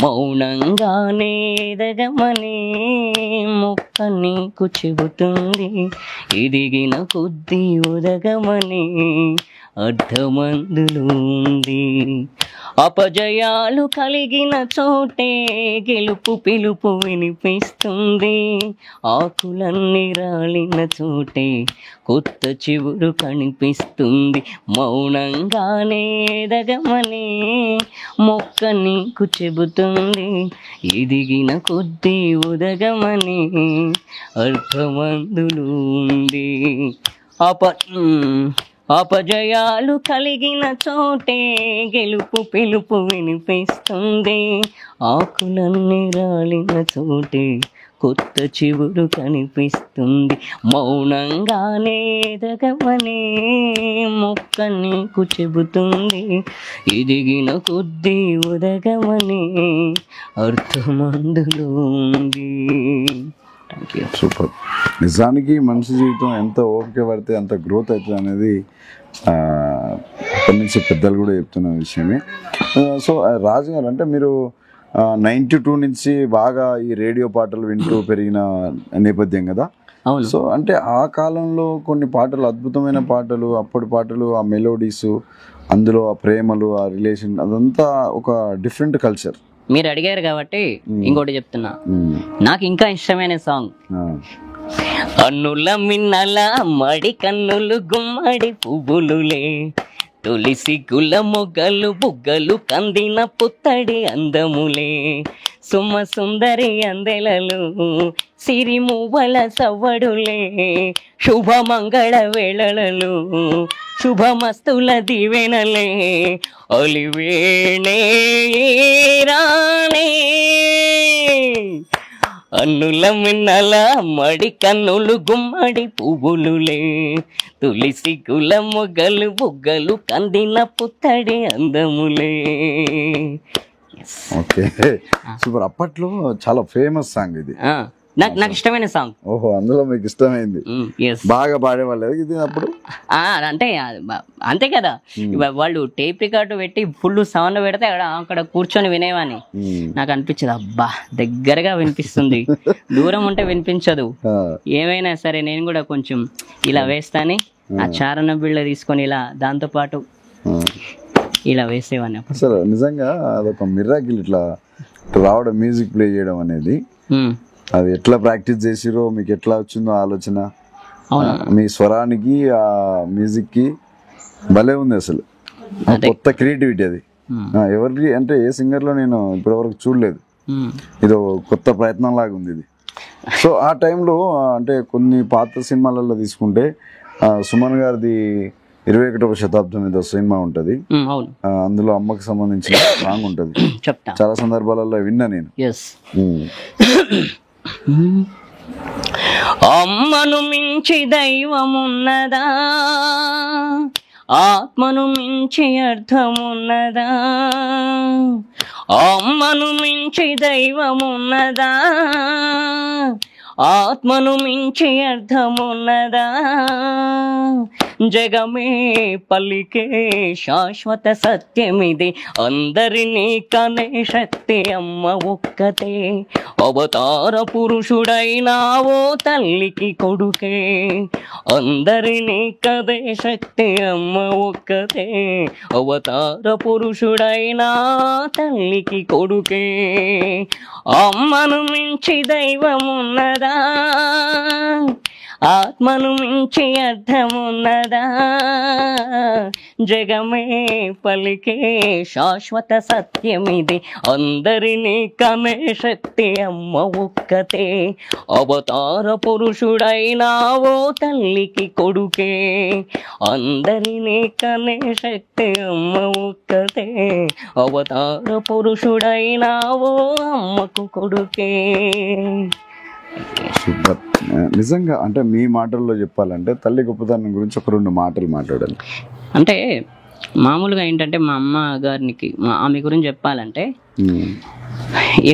మౌనంగానే ఎదగమని మొక్క నీకు చెబుతుంది, ఎదిగిన కొద్దీ ఉదగమని అర్థమందులో ఉంది. అపజయాలు కలిగిన చోటే గెలుపు పిలుపు వినిపిస్తుంది, ఆకులన్నీ రాలిన చోటే కొత్త చివురు కనిపిస్తుంది. మౌనంగానే ఎదగమని మొక్క నీకు చెబుతుంది, ఎదిగిన కొద్దీ ఉదగమని అర్థమందులో ఉంది. అపజయాలు కలిగిన చోటే గెలుపు పిలుపు వినిపిస్తుంది, ఆకులన్నీ రాలిన చోటే కొత్త చివురు కనిపిస్తుంది. మౌనంగానే ఎదగమని మొక్క నీకు చెబుతుంది, ఎదిగిన కొద్దీ ఉదగమని అర్థమందులో ఉంది. సూపర్. నిజానికి మనిషి జీవితం ఎంత ఓపిక పడితే అంత గ్రోత్ అవుతుంది అనేది అక్కడి నుంచి పెద్దలు కూడా చెప్తున్న విషయమే. సో రాజు గారు అంటే మీరు 92 నుంచి బాగా ఈ రేడియో పాటలు వింటూ పెరిగిన నేపథ్యం కదా. సో అంటే ఆ కాలంలో కొన్ని పాటలు అద్భుతమైన పాటలు, అప్పటి పాటలు, ఆ మెలోడీస్, అందులో ఆ ప్రేమలు, ఆ రిలేషన్, అదంతా ఒక డిఫరెంట్ కల్చర్. మీరు అడిగారు కాబట్టి ఇంకోటి చెప్తున్నా. నాకు ఇంకా ఇష్టమైన సాంగ్ అన్నుల మిన్నల మడి కన్నులు గుమ్మడి పువ్వులులే, తులసి గుల మొగ్గలు బుగ్గలు కందిన పుత్తడి అందములే, సుమ సుందరి అందెలలు సిరి మువ్వల సవ్వడులే, శుభమంగళ వేళలలో శుభమస్తుల దీవెనలే, అలివేణే రాణే అన్నుల మిన్నల మడి కన్నులు గుమ్మడి పువ్వులులే, తులసి గుల మొగ్గలు బుగ్గలు కందిన పుత్తడి అందములే. Okay super. అప్పట్లో చాలా ఫేమస్ సాంగ్ ఇది. నాకు ఇష్టమైన సాంగ్. ఓహో, అందులో మీకు ఇష్టమైంది, బాగా పాడేవాళ్ళు ఇది అప్పుడు. అంటే అంతే కదా, వాళ్ళు టేప్ రికార్డు పెట్టి ఫుల్ సౌండ్ పెడితే అక్కడ కూర్చొని వినేవాని. నాకు అనిపించదు అబ్బా దగ్గరగా వినిపిస్తుంది, దూరం ఉంటే వినిపించదు. ఏమైనా సరే నేను కూడా కొంచెం ఇలా వేస్తాని ఆ చారణ బిళ్ళ తీసుకొని ఇలా దాంతో పాటు ఇలా వేసేవాడిని. అసలు నిజంగా అదొక మిరాకిల్ ఇట్లా రావడం, మ్యూజిక్ ప్లే చేయడం అనేది. అది ఎట్లా ప్రాక్టీస్ చేసిరో, మీకు ఎట్లా వచ్చిందో ఆలోచన, మీ స్వరానికి ఆ మ్యూజిక్ కి భలే ఉంది అసలు. కొత్త క్రియేటివిటీ అది. ఎవరికి అంటే ఏ సింగర్ లో నేను ఇప్పటివరకు చూడలేదు. ఇదో కొత్త ప్రయత్నం లాగా ఉంది ఇది. సో ఆ టైంలో అంటే కొన్ని పాత సినిమాలలో తీసుకుంటే సుమన్ గారిది 21వ శతాబ్దం ఏదో సినిమా ఉంటది, అందులో అమ్మకి సంబంధించిన సాంగ్ ఉంటది. చాలా సందర్భాలలో విన్నా నేను. అమ్మను మించి దైవమున్నదా, ఆత్మను మించి అర్థమున్నదా, అమ్మను మించి దైవమున్నదా, ఆత్మను మించి అర్థమున్నదా, జగమే పలికే శాశ్వత సత్యమిది, అందరినీ కనే శక్తి అమ్మ ఒక్కతే. అవతార పురుషుడైనావో తల్లికి కొడుకే, అందరినీ కదే శక్తి అమ్మ ఒక్కతే. అవతార పురుషుడైనా తల్లికి కొడుకే. అమ్మను మించి దైవమున్నదా, ఆత్మను మించి అర్థమున్నదా, జగమే పలికే శాశ్వత సత్యమిది, అందరినీ కనే శక్తి అమ్మ ఒక్కతే. అవతార పురుషుడైనావో తల్లికి కొడుకే, అందరినీ కనే శక్తి అమ్మ ఒక్కతే. అవతార పురుషుడైనావో అమ్మకు కొడుకే. సూపర్. నిజంగా అంటే మీ మాటల్లో చెప్పాలంటే తల్లి గొప్పతనం గురించి ఒక 2 మాటలు మాట్లాడాలి. అంటే మామూలుగా ఏంటంటే మా అమ్మ గారికి ఆమె గురించి చెప్పాలంటే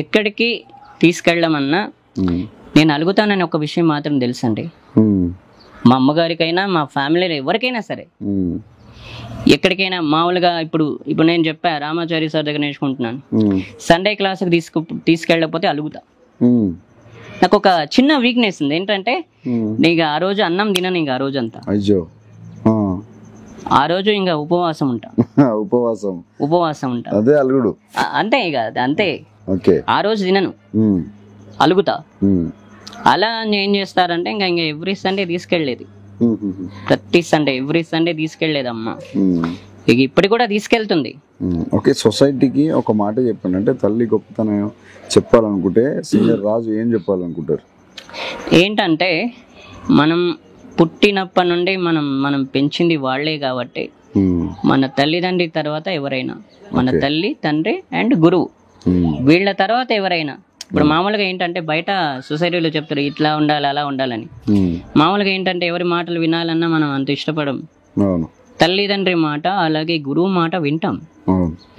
ఎక్కడికి తీసుకెళ్ళమన్నా నేను అలుగుతానని ఒక విషయం మాత్రం తెలుసండి. మా అమ్మగారికైనా మా ఫ్యామిలీలో ఎవరికైనా సరే ఎక్కడికైనా మామూలుగా ఇప్పుడు నేను చెప్పా రామాచారి సార్ దగ్గర నేర్చుకుంటున్నాను, సండే క్లాస్కి తీసుకెళ్ళకపోతే అలుగుతా. నాకు ఒక చిన్న వీక్నెస్ ఉంది ఏంటంటే నీకు ఆ రోజు అన్నం తినను, ఇంకా ఆ రోజు అంతా అయ్యో ఆ రోజు ఇంకా ఉపవాసం ఉంటా. ఉపవాసం ఉంటా, అదే అలుగుడు అంతే ఇక అంతే. ఆ రోజు తినను, అలుగుతా. అలా ఏం చేస్తారంటే ఇంకా ఎవ్రీ సండే తీసుకెళ్లేది, ప్రతి సండే ఎవ్రీ సండే తీసుకెళ్లేది అమ్మ. ఇక ఇప్పుడు కూడా తీసుకెళ్తుంది. ఓకే, సొసైటీకి ఒక మాట చెప్పండి. అంటే తల్లి గొప్పతనం చెప్పాలనుకుంటే సింగర్ రాజు ఏం చెప్పాలనుకుంటారు? ఏంటంటే మనం పుట్టినప్పటి నుండి మనం పెంచింది వాళ్లే కాబట్టి మన తల్లిదండ్రి తర్వాత ఎవరైనా, మన తల్లి తండ్రి అండ్ గురువు, వీళ్ళ తర్వాత ఎవరైనా. ఇప్పుడు మామూలుగా ఏంటంటే బయట సొసైటీలో చెప్తారు ఇట్లా ఉండాలి అలా ఉండాలని. మామూలుగా ఏంటంటే ఎవరి మాటలు వినాలన్నా మనం అంత ఇష్టపడం. తల్లిదండ్రి మాట అలాగే గురువు మాట వింటాం,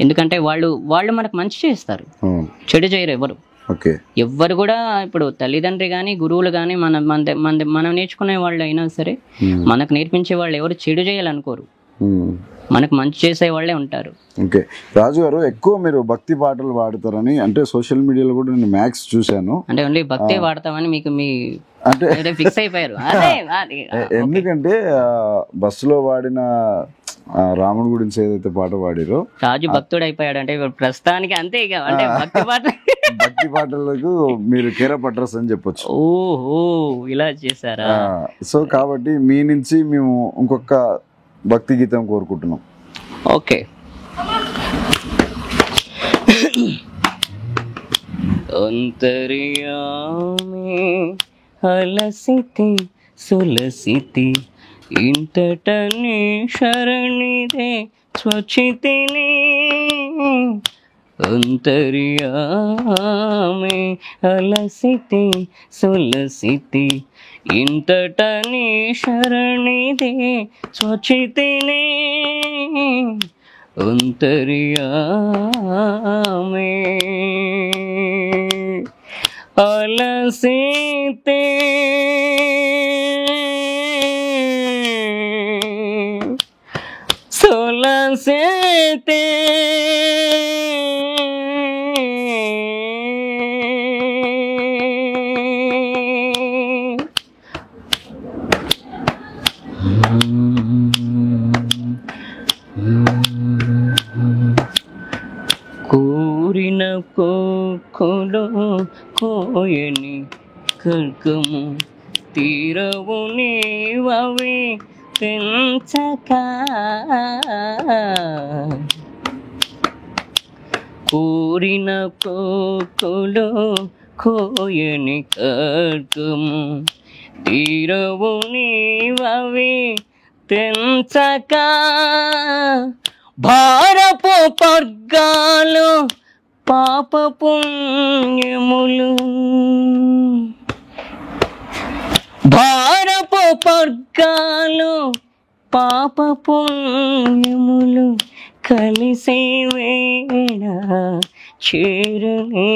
ఎందుకంటే వాళ్ళు మనకు మంచి చేస్తారు, చెడు చేయరు ఎవరు. ఎవ్వరు కూడా ఇప్పుడు తల్లిదండ్రి కానీ గురువులు కానీ మనం నేర్చుకునే వాళ్ళు అయినా సరే మనకు నేర్పించే వాళ్ళు ఎవరు చెడు చేయాలనుకోరు, మనకు మంచి చేసే వాళ్ళే ఉంటారు. ఓకే, రాజు గారు ఎక్కువ మీరు భక్తి పాటలు పాడతారని అంటే సోషల్ మీడియాలో కూడా నేను మ్యాక్స్ చూశాను. అంటే ఓన్లీ భక్తి పాడతామని మీకు అంటే ఫిక్స్ అయిపోయారు. ఎందుకంటే బస్సులో వాడిన రాముడి గురించి ఏదైతే పాట పాడిరో రాజు భక్తుడు అయిపోయాడు అంటే ప్రస్తుతానికి అంతే. ఇక అంటే భక్తి పాటలకు మీరు కేర పట్రస్ అని చెప్పొచ్చు. ఓహో, ఇలా చేశారా? సో కాబట్టి మీ నుంచి మేము ఇంకొక భక్తి గీతం కోరుకుంటున్నాం. ఓకే. అంతర్యామి అలసితి సులసితి ఇంతటని శరణిదే స్వచితిని. అంతర్యామి అలసితి సులసితి ఇంతటని శరణిదే స్వచితిని. అంతర్యామి అలసితే సొలసితే కోరిన కోకులో కోయని కర్కము తీరవు నీవవి తెంచక. కోరిన కోకులో కోయని కర్కము తీరవు నీవవి తెంచక. భారపు పర్గాలు పాప పుణ్యములు, భారపు పర్గాలు పాప పుణ్యములు కలిసే వేళ చేరనే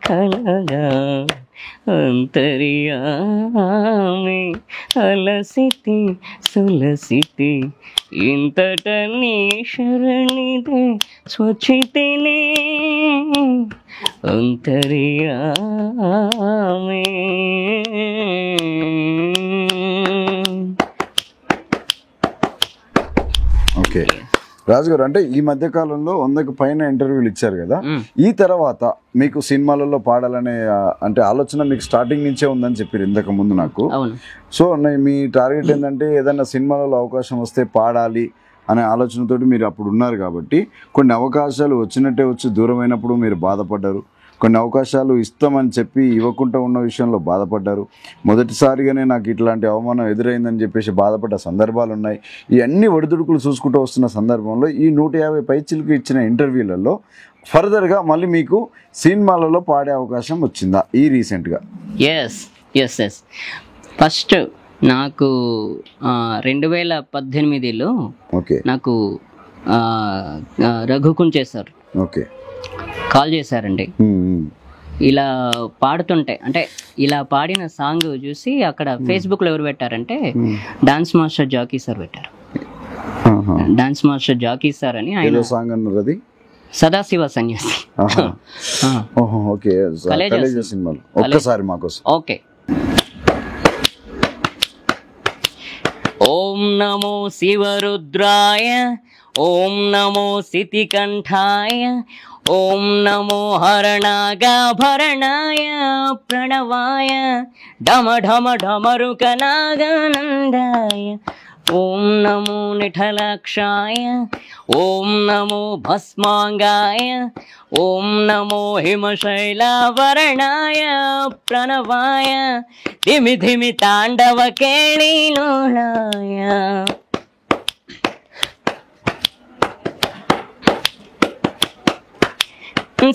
కలగా. అంతర్యామి అలసితి సులసితి ఇంతట నీ శరణిదే స్వచ్చితిలే అంతర్యామే. ఓకే రాజు గారు, అంటే ఈ మధ్య కాలంలో 100కు పైన ఇంటర్వ్యూలు ఇచ్చారు కదా, ఈ తర్వాత మీకు సినిమాలలో పాడాలనే అంటే ఆలోచన మీకు స్టార్టింగ్ నుంచే ఉందని చెప్పారు ఇంతకు ముందు నాకు. సో మీ టార్గెట్ ఏంటంటే ఏదైనా సినిమాలలో అవకాశం వస్తే పాడాలి అనే ఆలోచనతో మీరు అప్పుడు ఉన్నారు కాబట్టి, కొన్ని అవకాశాలు వచ్చినట్టే వచ్చి దూరమైనప్పుడు మీరు బాధపడ్డారు, కొన్ని అవకాశాలు ఇస్తామని చెప్పి ఇవ్వకుండా ఉన్న విషయంలో బాధపడ్డారు, మొదటిసారిగానే నాకు ఇట్లాంటి అవమానం ఎదురైందని చెప్పేసి బాధపడ్డ సందర్భాలు ఉన్నాయి. ఈ అన్ని ఒడిదుడుకులు చూసుకుంటూ వస్తున్న సందర్భంలో ఈ 150 పైచిలకు ఇచ్చిన ఇంటర్వ్యూలలో ఫర్దర్గా మళ్ళీ మీకు సినిమాలలో పాడే అవకాశం వచ్చిందా ఈ రీసెంట్గా? ఎస్ ఎస్ ఎస్ ఫస్ట్ నాకు 2018లో ఓకే నాకు రఘుకుంచే సార్ ఓకే కాల్ చేశారండి. ఇలా పాడుతుంటే అంటే ఇలా పాడిన సాంగ్ చూసి అక్కడ ఫేస్బుక్లో ఎవరు పెట్టారంటే డాన్స్ మాస్టర్ జాకీ సార్ పెట్టారు. డాన్స్ మాస్టర్ జాకీ సార్ అని ఆయన సాంగ్ అన్నారు, అది సదాశివ సన్యాసి. ఓకే సినిమాలో ఒక్కసారి మాకోసం. ఓకే. ఓం నమో శివరుద్రాయ, ఓం నమో సితికంఠాయ, ఓం నమో హరణాగాభరణాయ ప్రణవాయ ఢమ ఢమ ఢమరుకనాగానందాయ, ఓం నమో నిఠలాక్షాయ, ఓం నమో భస్మాంగాయ, ఓం నమో హిమశైలావరణాయ ప్రణవాయ ధిమి ధిమి తాండవ కేళీలోలాయ.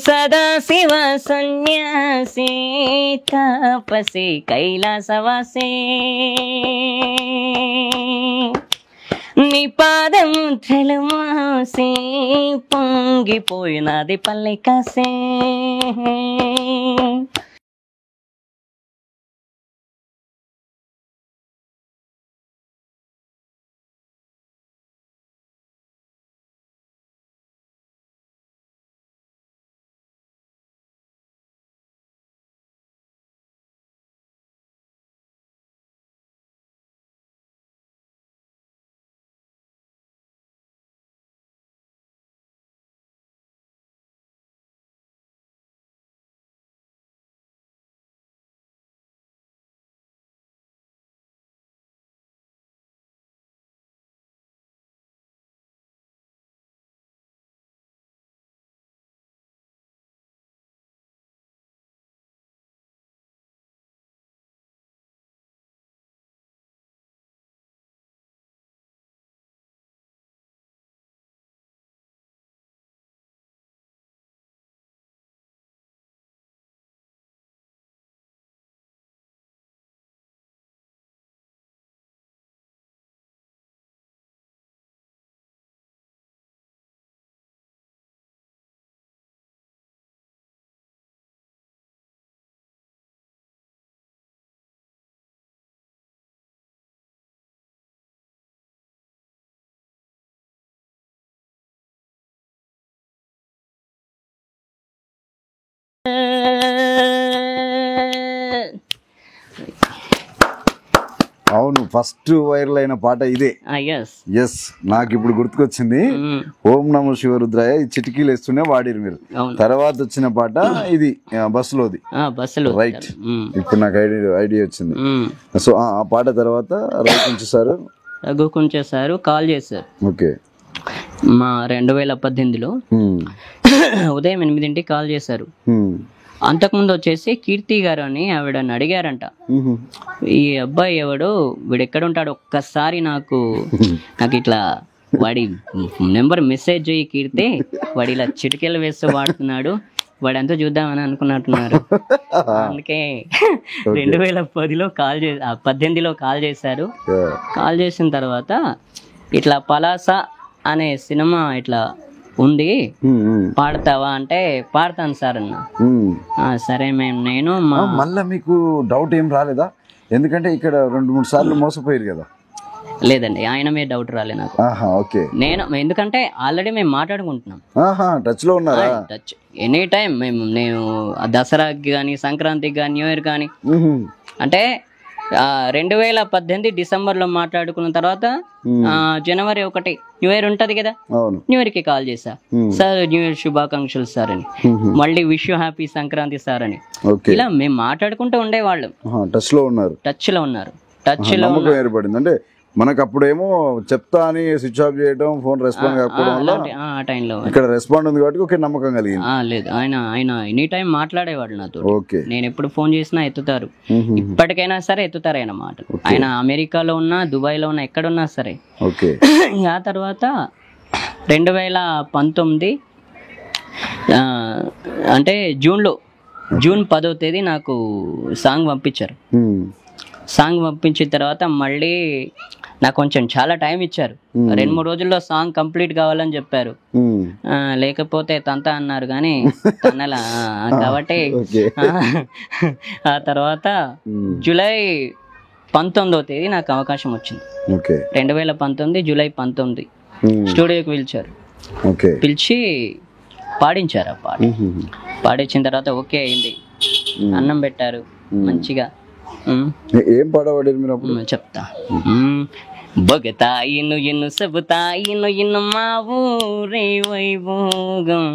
సదాశివ సన్యాసి తపసి కైలాసవాసి, నీ పాదముద్రలు మోసి పొంగిపోయినది పల్లెకాసే. అవును, ఫస్ట్ వైరల్ అయిన పాట ఇదే. ఎస్, నాకు ఇప్పుడు గుర్తుకొచ్చింది. ఓం నమో శివరుద్రాయ ఈ చిటికీలు వేస్తూనే వాడిరు మీరు. తర్వాత వచ్చిన పాట ఇది బస్సులోది, రైట్. ఇప్పుడు నాకు ఐడియా వచ్చింది. సో ఆ పాట తర్వాత రఘుకుంచే సారు కాల్ చేశారు. ఓకే, మా 2018లో ఉదయం 8 కాల్ చేశారు. అంతకుముందు వచ్చేసి కీర్తి గారు అని ఆవిడని అడిగారంట, ఈ అబ్బాయి ఎవడు, వీడు ఎక్కడ ఉంటాడు, ఒక్కసారి నాకు ఇట్లా వాడి నెంబర్ మెసేజ్ చేయి కీర్తి, వాడు ఇలా చిటికెలు వేస్తూ వాడుతున్నాడు, వాడంతా చూద్దామని అనుకున్నట్టున్నారు. అందుకే 2010లో 18లో కాల్ చేశారు. కాల్ చేసిన తర్వాత ఇట్లా పలాస అనే సినిమా ఇట్లా ఉంది, పాడతావా అంటే పాడతాను సార్ అన్న. సరే నేను మళ్ళీ మీకు డౌట్ ఏం రాలేదా, ఎందుకంటే ఇక్కడ 2-3 సార్లు మోసపోయారు కదా. లేదండి, ఆయన మీద డౌట్ రాలే నాకు. ఓకే. నేను ఎందుకంటే ఆల్రెడీ మేము మాట్లాడుకుంటున్నాం, టచ్ లో ఉన్నారా? Touch any time. నేను దసరాకి కానీ, సంక్రాంతికి కానీ, న్యూ ఇయర్ కానీ, అంటే 2018 డిసెంబర్లో మాట్లాడుకున్న తర్వాత జనవరి 1 న్యూ ఇయర్ ఉంటది కదా, న్యూ ఇయర్ కి కాల్ చేశా, సార్ న్యూ ఇయర్ శుభాకాంక్షలు సార్ అని, మళ్ళీ wish you happy Sankranti sir అని. ఇలా మేము మాట్లాడుకుంటూ ఉండేవాళ్ళం. టచ్ లో ఉన్నారు. ఏర్పడింది అంటే మనకు అప్పుడేమో చెప్తా అని స్విచ్ ఆఫ్ చేయడం, ఫోన్ రెస్పాండ్ కాకపోవడం వల్ల ఆ టైంలో ఇక్కడ రెస్పాండ్ ఉంది కాబట్టి ఒక నమ్మకం కలిగింది. లేదు, ఆయన ఎనీ టైం మాట్లాడేవాడు నాతో. నేను ఎప్పుడు ఫోన్ చేసినా ఎత్తుతారు, ఇప్పటికైనా సరే ఎత్తుతారు ఆయన మాట. ఆయన అమెరికాలో ఉన్నా, దుబాయ్ లో ఉన్నా, ఎక్కడున్నా సరే. ఆ తర్వాత 2019 అంటే జూన్ 10వ తేదీ నాకు సాంగ్ పంపించారు. సాంగ్ పంపించిన తర్వాత మళ్ళీ నాకు కొంచెం చాలా టైం ఇచ్చారు. 2-3 రోజుల్లో సాంగ్ కంప్లీట్ కావాలని చెప్పారు. లేకపోతే తంత అన్నారు కానీ తనలా కాబట్టి ఆ తర్వాత జూలై 19వ తేదీ నాకు అవకాశం వచ్చింది. 2019 జూలై 19 స్టూడియోకి పిలిచారు. పిలిచి పాడించారు. ఆ పాట పాడించిన తర్వాత ఓకే అయింది, అన్నం పెట్టారు మంచిగా. ఏం పాడబడేది మీరు అప్పుడు? చెప్తా. బొగతాయిను సబుతాయిను మా ఊరే వైభోగం,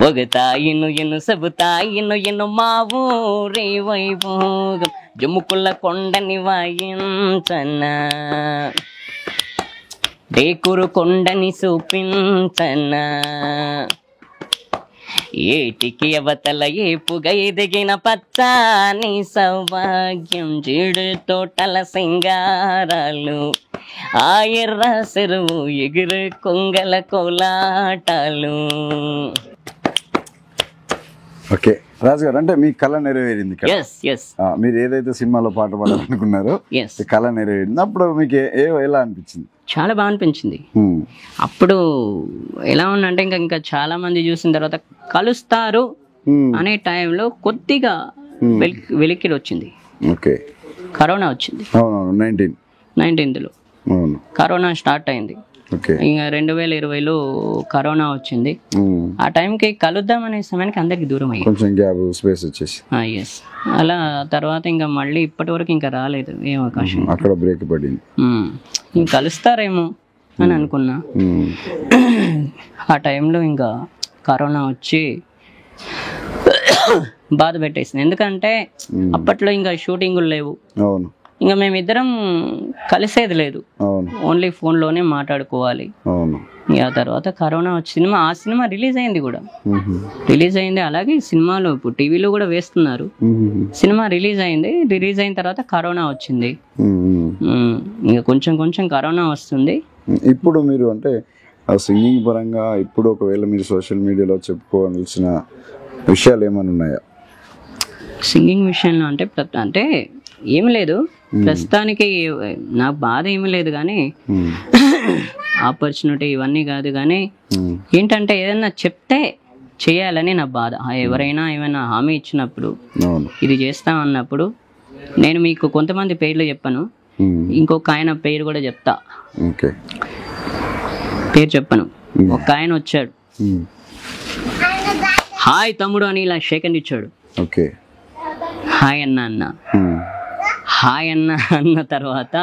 బొగతాయిను సబుతాయిను మా ఊరే వైభోగం, జమ్ముకుల కొండని వాయించనా, డేకురు కొండని చూపించనా, ఏటికి అవతల ఏపుగా ఎదిగిన పచ్చాని సౌభాగ్యం, జీడు తోటల సింగారాలు, ఆ ఎర్ర చెరువు ఎగురు కొంగల కోలాటాలు. ఓకే రాజు గారు, అంటే మీ కళ నెరవేరింది. మీరు ఏదైతే సినిమాలో పాట పాడాలనుకున్నారో కళ నెరవేరింది. అప్పుడు మీకు ఎలా అనిపించింది? చాలా బాగా అనిపించింది. అప్పుడు ఎలా ఉందంటే ఇంకా చాలా మంది చూసిన తర్వాత కలుస్తారు అనే టైంలో కొద్దిగా వెలికిడి వచ్చింది. కరోనా వచ్చింది 19లో కరోనా స్టార్ట్ అయింది. ఇంకా 2020లో కరోనా వచ్చింది. ఆ టైంకి కలుద్దాం అనే సమయానికి అందరికి దూరం అయ్యింది. అలా తర్వాత ఇంకా మళ్ళీ ఇప్పటి వరకు ఇంకా రాలేదు ఏం అవకాశం. అక్కడ బ్రేక్ పడింది. ఇంకా కలుస్తారేమో అని అనుకున్నా. ఆ టైంలో ఇంకా కరోనా వచ్చి బాధ పెట్టేసింది. ఎందుకంటే అప్పట్లో ఇంకా షూటింగులు లేవు, ఇంకా మేమిద్దరం కలిసేది లేదు, ఓన్లీ ఫోన్లోనే మాట్లాడుకోవాలి. ఆ తర్వాత కరోనా వచ్చి ఆ సినిమా రిలీజ్ అయింది కూడా. అలాగే సినిమాలు ఇప్పుడు టీవీలో కూడా వేస్తున్నారు. సినిమా రిలీజ్ అయిన తర్వాత కరోనా వచ్చింది. ఇంకా కొంచెం కరోనా వస్తుంది. ఇప్పుడు మీరు అంటే సింగింగ్ పరంగా ఇప్పుడు ఒకవేళ మీరు సోషల్ మీడియాలో చెప్పుకోవాల్సిన విషయాలు ఏమైనా ఉన్నాయా? సింగింగ్ విషయంలో అంటే ఏమి లేదు ప్రస్తుతానికి. నాకు బాధ ఏమి లేదు కానీ ఆపర్చునిటీ ఇవన్నీ కాదు కానీ ఏంటంటే ఏదైనా చెప్తే చేయాలని నా బాధ. ఎవరైనా ఏమైనా హామీ ఇచ్చినప్పుడు ఇది చేస్తాం అన్నప్పుడు నేను మీకు కొంతమంది పేర్లు చెప్పను, ఇంకొక ఆయన పేరు కూడా చెప్తా. పేరు చెప్పను. ఒక ఆయన వచ్చాడు, హాయ్ తమ్ముడు అని ఇలా షేక్ ఇచ్చాడు. హాయ్ అన్న హాయ్ అన్న తర్వాత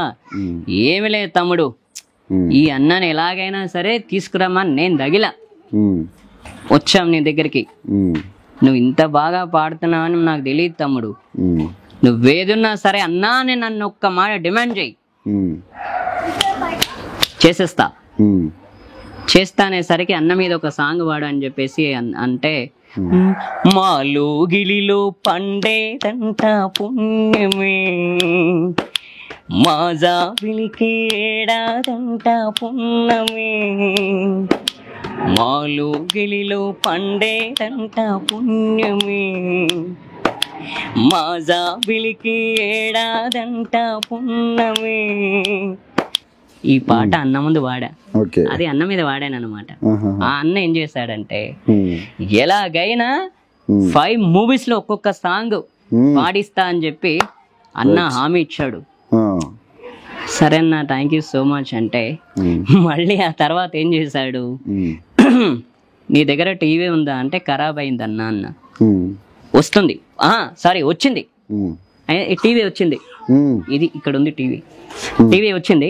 ఏమి లేదు తమ్ముడు, ఈ అన్నని ఎలాగైనా సరే తీసుకురమ్మని నేను తగిలా వచ్చాం నీ దగ్గరికి. నువ్వు ఇంత బాగా పాడుతున్నావు అని నాకు తెలియదు తమ్ముడు, నువ్వేదున్నా సరే అన్నా నేను నన్ను ఒక్క మాట డిమాండ్ చేయి, చేస్తా అనేసరికి అన్న మీద ఒక సాంగ్ పాడు అని చెప్పేసి అంటే మాలో గిలిలో పండేదంట పుణ్యమే, మాజా పిలికేడాదంట పుణ్యమే, మాలో గిలిలో పండేదంట పుణ్యమే, మాజా పిలికేడాదంట పుణ్యమే. ఈ పాట అన్న ముందు వాడా, అది అన్న మీద వాడాను అనమాట. ఆ అన్న ఏం చేశాడంటే ఎలాగైనా 5 మూవీస్ లో ఒక్కొక్క సాంగ్ పాడిస్తా అని చెప్పి అన్న హామీ ఇచ్చాడు. సరే అన్న థ్యాంక్ యూ సో మచ్ అంటే మళ్ళీ ఆ తర్వాత ఏం చేశాడు, నీ దగ్గర టీవీ ఉందా అంటే ఖరాబ్ అయిందన్నా అన్న. వస్తుంది సారీ వచ్చింది, టీవీ వచ్చింది, ఇది ఇక్కడ ఉంది టీవీ వచ్చింది,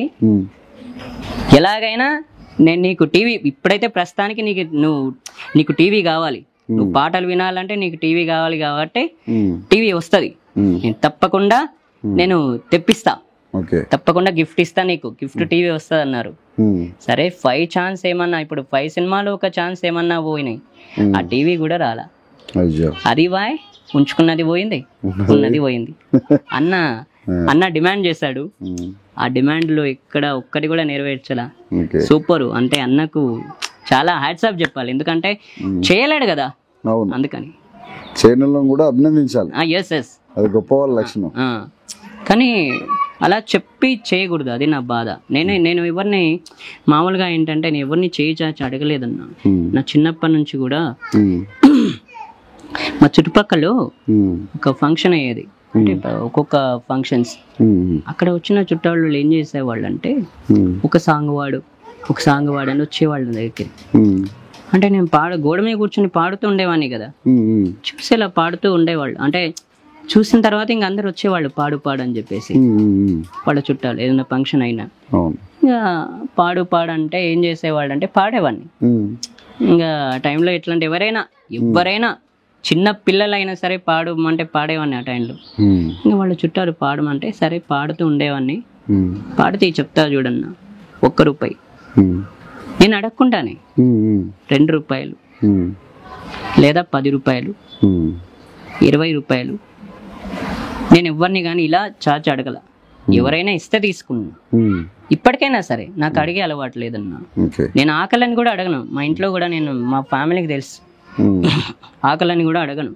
ఎలాగైనా నేను నీకు టీవీ ఇప్పుడైతే ప్రస్తుతానికి నీకు టీవీ కావాలి, నువ్వు పాటలు వినాలంటే నీకు టీవీ కావాలి కాబట్టి టీవీ వస్తుంది, నేను తప్పకుండా నేను తెప్పిస్తా, తప్పకుండా గిఫ్ట్ ఇస్తా, నీకు గిఫ్ట్ టీవీ వస్తుంది అన్నారు. సరే 5 ఛాన్స్ ఏమన్నా, ఇప్పుడు 5 సినిమాలు ఒక ఛాన్స్ ఏమన్నా పోయినాయి, ఆ టీవీ కూడా రాలా. అది వాయ్ ఉంచుకున్నది పోయింది, ఉన్నది పోయింది. అన్న డిమాండ్ చేశాడు, ఆ డిమాండ్ లో ఇక్కడ ఒక్కటి కూడా నెరవేర్చలా. సూపర్ అంటే అన్నకు చాలా హ్యాట్స్ ఆఫ్ చెప్పాలి, ఎందుకంటే చేయలేడు కదా, అందుకని కూడా అభినందించాలి. ఎస్ అది గొప్ప వాళ్ళ లక్షణం. కానీ అలా చెప్పి చేయకూడదు, అది నా బాధ. నేను ఎవరిని మామూలుగా ఏంటంటే నేను ఎవరిని చేయి చాచి అడగలేదన్నా. నా చిన్నప్పటి నుంచి కూడా మా చుట్టుపక్కల ఒక ఫంక్షన్ అయ్యేది, అంటే ఒక్కొక్క ఫంక్షన్స్, అక్కడ వచ్చిన చుట్టాళ్ళు ఏం చేసేవాళ్ళు అంటే ఒక సాంగ్ వాడు అని వచ్చేవాళ్ళు దగ్గరికి. అంటే నేను గోడ మీద కూర్చొని పాడుతూ ఉండేవాడిని కదా, చూసి ఇలా పాడుతూ ఉండేవాళ్ళు. అంటే చూసిన తర్వాత ఇంక అందరు వచ్చేవాళ్ళు పాడు అని చెప్పేసి, వాళ్ళ చుట్టాలు ఏదైనా ఫంక్షన్ అయినా ఇంకా పాడు అంటే ఏం చేసేవాళ్ళు అంటే పాడేవాడిని. ఇంకా టైంలో ఎట్లంటే ఎవరైనా చిన్న పిల్లలైనా సరే పాడమంటే పాడేవాడిని ఆ టైంలో. ఇంకా వాళ్ళ చుట్టాలు పాడమంటే సరే పాడుతూ ఉండేవాడిని. పాడితే చెప్తా చూడన్నా, ₹1 నేను అడగకుండానే ₹2 లేదా ₹10, ₹20 నేను ఎవరిని కానీ ఇలా చాచి అడగల. ఎవరైనా ఇస్తే తీసుకున్నా, ఇప్పటికైనా సరే నాకు అడిగే అలవాటు లేదన్నా. నేను ఆకలిని కూడా అడగను, మా ఇంట్లో కూడా నేను మా ఫ్యామిలీకి తెలుసు ఆకలిని కూడా అడగను.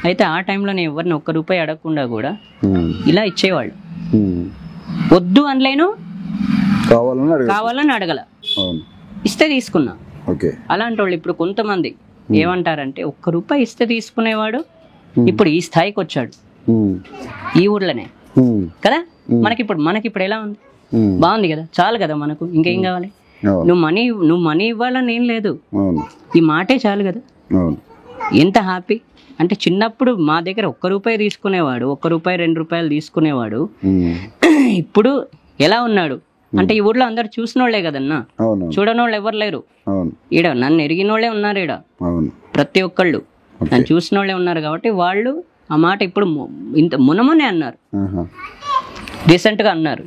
అయితే ఆ టైంలో నేను ఎవరిని ₹1 అడగకుండా కూడా ఇలా ఇచ్చేవాళ్ళు. వద్దు అనలేను, కావాలని అడగల, ఇస్తే తీసుకున్నా. అలాంటి వాళ్ళు ఇప్పుడు కొంతమంది ఏమంటారంటే ₹1 ఇస్తే తీసుకునేవాడు ఇప్పుడు ఈ స్థాయికి వచ్చాడు ఈ ఊర్లోనే కదా. మనకిప్పుడు ఎలా ఉంది, బాగుంది కదా, చాలు కదా మనకు, ఇంకేం కావాలి. నువ్వు మనీ ఇవ్వాలని ఏం లేదు, ఈ మాటే చాలు కదా. ఎంత హ్యాపీ అంటే చిన్నప్పుడు మా దగ్గర ₹1 తీసుకునేవాడు, ₹1, ₹2 తీసుకునేవాడు. ఇప్పుడు ఎలా ఉన్నాడు అంటే ఈ ఊర్లో అందరు చూసిన వాళ్ళే కదన్నా, చూడని వాళ్ళు ఎవరు లేరు ఈడ. నన్ను ఎరిగిన వాళ్ళే ఉన్నారు ఈడ, ప్రతి ఒక్కళ్ళు నన్ను చూసిన వాళ్ళే ఉన్నారు. కాబట్టి వాళ్ళు ఆ మాట ఇప్పుడు ఇంత మునమునే అన్నారు, రీసెంట్ గా అన్నారు.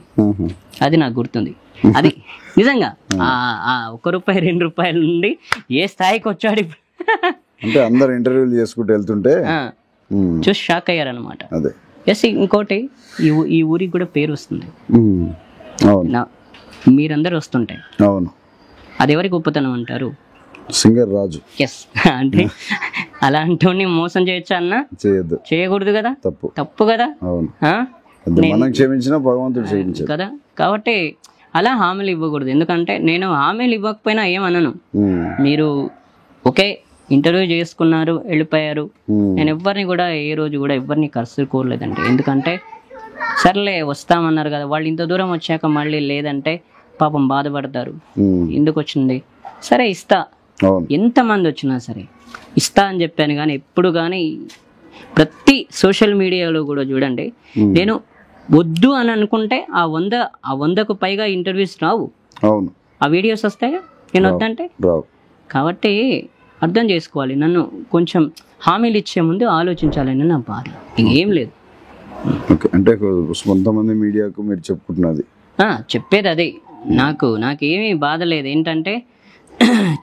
అది నాకు గుర్తుంది. అది నిజంగా ఆ ₹1, ₹2 నుండి ఏ స్థాయికి వచ్చాడు ఇప్పుడు. అంటే అందరు ఇంటర్వ్యూలు చేసుకుంటూ వెళ్తుంటే చూసి షాక్ అయ్యారు అనమాట. ఎస్, ఇంకోటి ఈ ఊరికి కూడా పేరు వస్తుంది, మీరందరూ వస్తుంటే. అవును, అది ఎవరి గొప్పతనం అంటారు? సింగర్ రాజు. ఎస్, అంటే అలాంటి మోసం చేయొచ్చా అన్న? చేయకూడదు కదా, తప్పు కదా. కదా, కాబట్టి అలా హామీలు ఇవ్వకూడదు. ఎందుకంటే నేను హామీలు ఇవ్వకపోయినా ఏమనను, మీరు ఓకే ఇంటర్వ్యూ చేసుకున్నారు వెళ్ళిపోయారు, నేను ఎవరిని కూడా ఏ రోజు కూడా ఎవరిని కసురుకోలేదండి. ఎందుకంటే సర్లే వస్తామన్నారు కదా, వాళ్ళు ఇంత దూరం వచ్చాక మళ్ళీ లేదంటే పాపం బాధపడతారు, ఎందుకు వచ్చింది, సరే ఇస్తా, ఎంతమంది వచ్చినా సరే ఇస్తా అని చెప్పాను. కానీ ఎప్పుడు కానీ ప్రతి సోషల్ మీడియాలో కూడా చూడండి, నేను వద్దు అని అనుకుంటే ఆ 100కు పైగా ఇంటర్వ్యూస్ రావు, ఆ వీడియోస్ వస్తాయా నేను వద్దంటే. కాబట్టి అర్థం చేసుకోవాలి, నన్ను కొంచెం హామీలు ఇచ్చే ముందు ఆలోచించాలని నా బాధ, ఇంకేం లేదు. అంటే కొంతమంది మీడియాకు మీరు చెప్పుకుంటున్నది చెప్పేది అదే, నాకేమీ బాధ లేదు. ఏంటంటే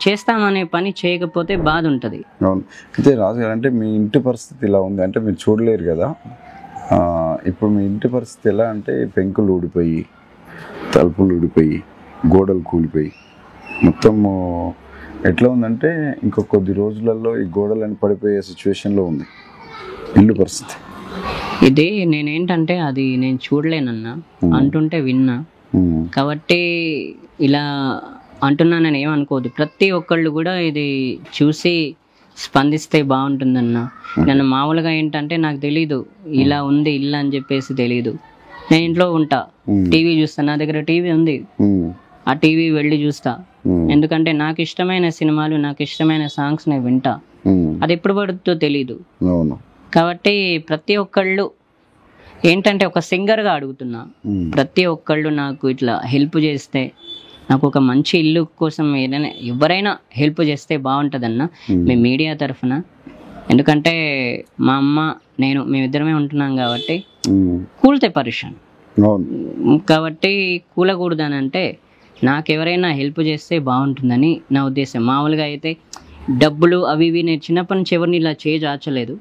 చేస్తామనే పని చేయకపోతే బాధ ఉంటుంది. అవును, అయితే రాజు గారు అంటే మీ ఇంటి పరిస్థితి ఇలా ఉంది అంటే మీరు చూడలేరు కదా. ఇప్పుడు మీ ఇంటి పరిస్థితి ఎలా అంటే పెంకులు ఊడిపోయి, తలుపులు ఊడిపోయి, గోడలు కూలిపోయి, మొత్తము ఎట్లా ఉందంటే ఇంకో కొద్ది రోజులలో ఈ గోడలని పడిపోయే సిచ్యువేషన్లో ఉంది ఇల్లు పరిస్థితి. ఇది నేనేంటంటే అది నేను చూడలేనన్నా, అంటుంటే విన్నా, కాబట్టి ఇలా అంటున్నా నేను ఏమనుకోవద్దు. ప్రతి ఒక్కళ్ళు కూడా ఇది చూసి స్పందిస్తే బాగుంటుందన్న. నన్ను మామూలుగా ఏంటంటే నాకు తెలీదు ఇలా ఉంది ఇల్లు అని చెప్పేసి తెలీదు. నేను ఇంట్లో ఉంటా, టీవీ చూస్తా, నా దగ్గర టీవీ ఉంది, ఆ టీవీ వెళ్ళి చూస్తా. ఎందుకంటే నాకు ఇష్టమైన సినిమాలు, నాకు ఇష్టమైన సాంగ్స్ నేను వింటా. అది ఎప్పుడు పడుతుందో తెలీదు. కాబట్టి ప్రతి ఒక్కళ్ళు ఏంటంటే ఒక సింగర్గా అడుగుతున్నా, ప్రతి ఒక్కళ్ళు నాకు ఇట్లా హెల్ప్ చేస్తే, నాకు ఒక మంచి ఇల్లు కోసం ఎవరైనా హెల్ప్ చేస్తే బాగుంటుందన్న మీ మీడియా తరఫున. ఎందుకంటే మా అమ్మ నేను మేమిద్దరమే ఉంటున్నాం కాబట్టి కూలితే పరిశాన్ కాబట్టి కూలకూడదని అంటే నాకు ఎవరైనా హెల్ప్ చేస్తే బాగుంటుందని నా ఉద్దేశం. మామూలుగా అయితే డబ్బులు అవి ఇవి నేను చిన్నప్పటి నుంచి ఎవరిని ఇలా చేజార్చలేదు